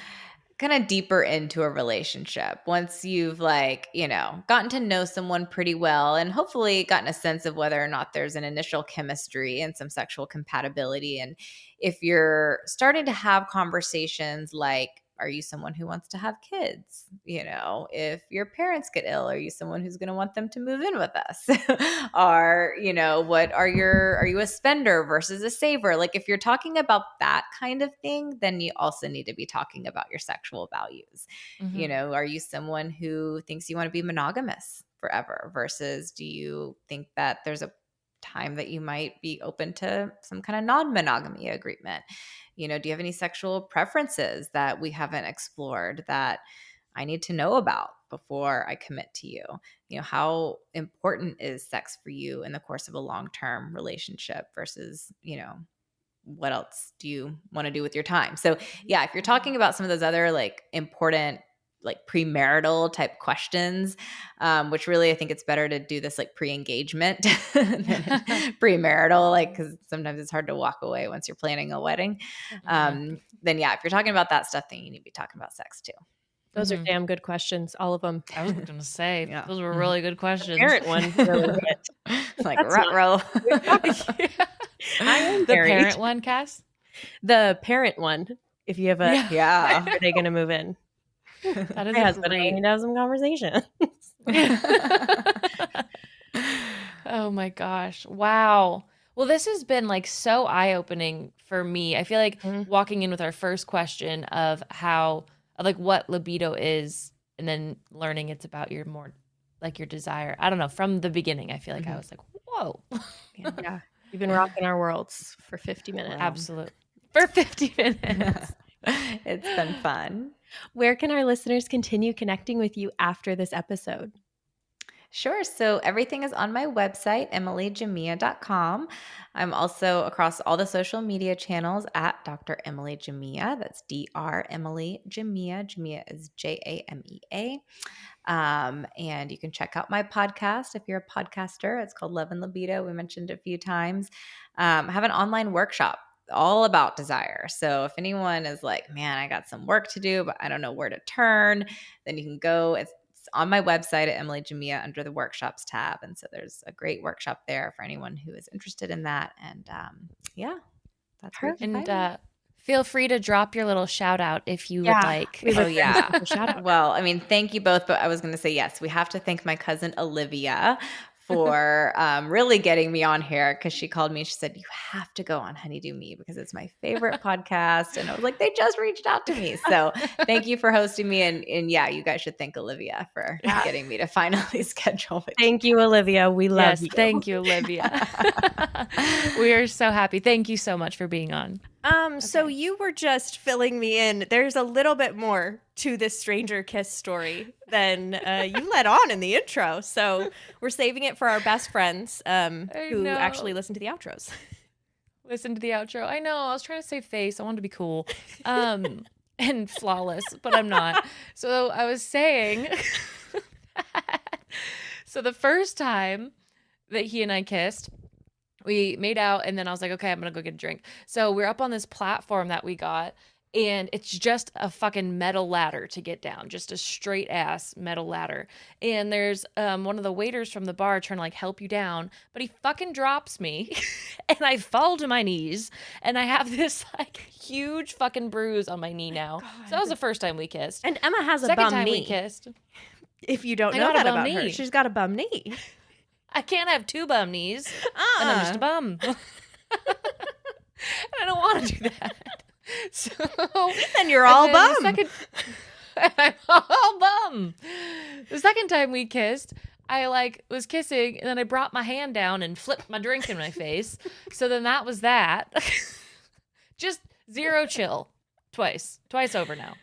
kind of deeper into a relationship once you've gotten to know someone pretty well and hopefully gotten a sense of whether or not there's an initial chemistry and some sexual compatibility. And if you're starting to have conversations like, are you someone who wants to have kids? If your parents get ill, are you someone who's going to want them to move in with us? Are you a spender versus a saver? Like, if you're talking about that kind of thing, then you also need to be talking about your sexual values. Are you someone who thinks you want to be monogamous forever versus do you think that there's a time that you might be open to some kind of non-monogamy agreement? Do you have any sexual preferences that we haven't explored that I need to know about before I commit to you? How important is sex for you in the course of a long-term relationship versus, what else do you want to do with your time? So, yeah, if you're talking about some of those other important premarital type questions, which really I think it's better to do this pre-engagement than premarital, because sometimes it's hard to walk away once you're planning a wedding. Then yeah, if you're talking about that stuff, then you need to be talking about sex too. Those are damn good questions, all of them. I was going to say, those were really good questions. The parent one really hit. Ruh-roh. I am the parent one, Cass? The parent one. If you have a, yeah. are they going to move in? That is My a husband and I great. need to have some conversation. Oh my gosh. Wow. Well, this has been like so eye-opening for me. I feel like Mhm. walking in with our first question of like what libido is, and then learning it's about your more like your desire. I don't know. From the beginning, I feel like I was like, whoa. Yeah. We've been rocking our worlds for 50 minutes. Absolute. For 50 minutes. It's been fun. Where can our listeners continue connecting with you after this episode? Sure. So everything is on my website, emilyjamea.com. I'm also across all the social media channels at Dr. Emily Jamea. That's Dr. Emily Jamea. Jamea is Jamea. And you can check out my podcast if you're a podcaster. It's called Love and Libido. We mentioned it a few times. I have an online workshop all about desire. So if anyone is like, man, I got some work to do, but I don't know where to turn, then you can go. It's on my website at Emily Jamea under the workshops tab. And so there's a great workshop there for anyone who is interested in that. And yeah, that's where you can find me. And feel free to drop your little shout out if you would Yeah. like. We Oh, would yeah. a shout out. Well, I mean, thank you both, but I was going to say yes. We have to thank my cousin Olivia for really getting me on here because she called me. She said, you have to go on Honeydew Me because it's my favorite podcast. And I was like, they just reached out to me. So thank you for hosting me. And yeah, you guys should thank Olivia for getting me to finally schedule with Thank you, Olivia. We love Yes, you. thank you, Olivia. We are so happy. Thank you so much for being on. So you were just filling me in. There's a little bit more to this stranger kiss story than you let on in the intro. So we're saving it for our best friends who know. actually listen to the outros. Listen to the outro. I know. I was trying to save face. I wanted to be cool. And flawless, but I'm not. So I was saying so the first time that he and I kissed, we made out, and then I was like, okay, I'm gonna go get a drink. So we're up on this platform that we got, and it's just a fucking metal ladder to get down, just a straight ass metal ladder. And there's one of the waiters from the bar trying to like help you down, but he fucking drops me, and I fall to my knees, and I have this like huge fucking bruise on my knee now. So that was the first time we kissed. And Emma has a Second bum time we knee. kissed. If you don't I know got a that bum about her, knee. she's got a bum knee. I can't have two bum knees. And I'm just a bum. And I don't want to do that. So And you're all then bum. I'm all bum. The second time we kissed, I like was kissing, and then I brought my hand down and flipped my drink in my face. So then that was that. Just zero chill. Twice over now.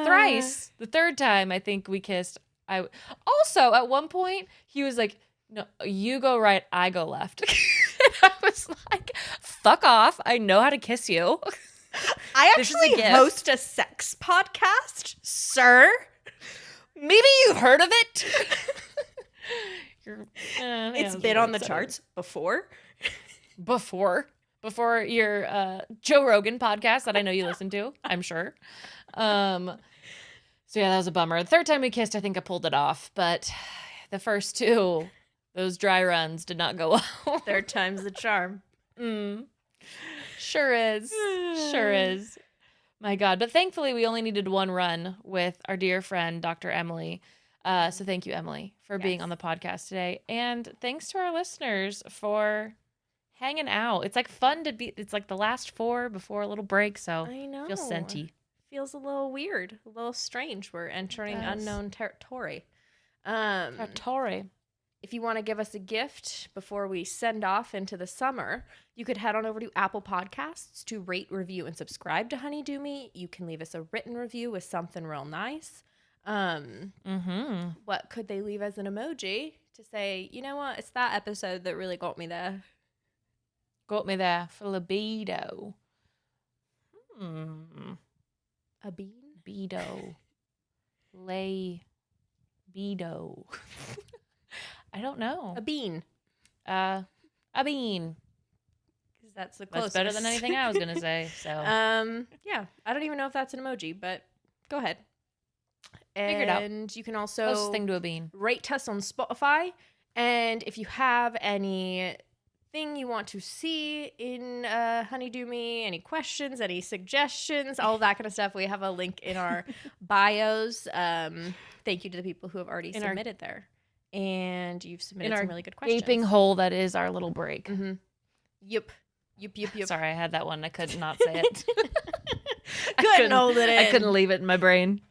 Thrice. The third time I think we kissed. I also at one point he was like, "No, you go right, I go left." And I was like, "Fuck off! I know how to kiss you." I This is a actually gift. host a sex podcast, sir. Maybe you've heard of it. It's been on the charts before. before your Joe Rogan podcast that I know you listen to, I'm sure. So yeah, that was a bummer. The third time we kissed, I think I pulled it off, but the first two, those dry runs did not go well. Third time's the charm. Sure is. Sure is. My God. But thankfully, we only needed one run with our dear friend, Dr. Emily. So thank you, Emily, for being on the podcast today. And thanks to our listeners for hanging out. It's like fun to be, it's like the last four before a little break. So I know. feel scenty. Feels a little weird, a little strange. We're entering unknown territory. Territory. If you want to give us a gift before we send off into the summer, you could head on over to Apple Podcasts to rate, review, and subscribe to Honeydew Me. You can leave us a written review with something real nice. What could they leave as an emoji to say, you know what, it's that episode that really got me there. Got me there for libido. A bean? Bido. Lay. Bido. I don't know. A bean. A bean. Because that's the That's closest. better than anything I was going to say. So yeah, I don't even know if that's an emoji, but go ahead. Figure it out. And you can also closest thing to a bean. rate us on Spotify. And if you have anything anything you want to see in Honeydew Me, any questions, any suggestions, all that kind of stuff, we have a link in our bios. Thank you to the people who have already submitted there. And you've submitted some really good questions. Gaping hole that is our little break. Mm-hmm. Yep. Sorry, I had that one. I could not say it. Couldn't hold it in. I couldn't leave it in my brain.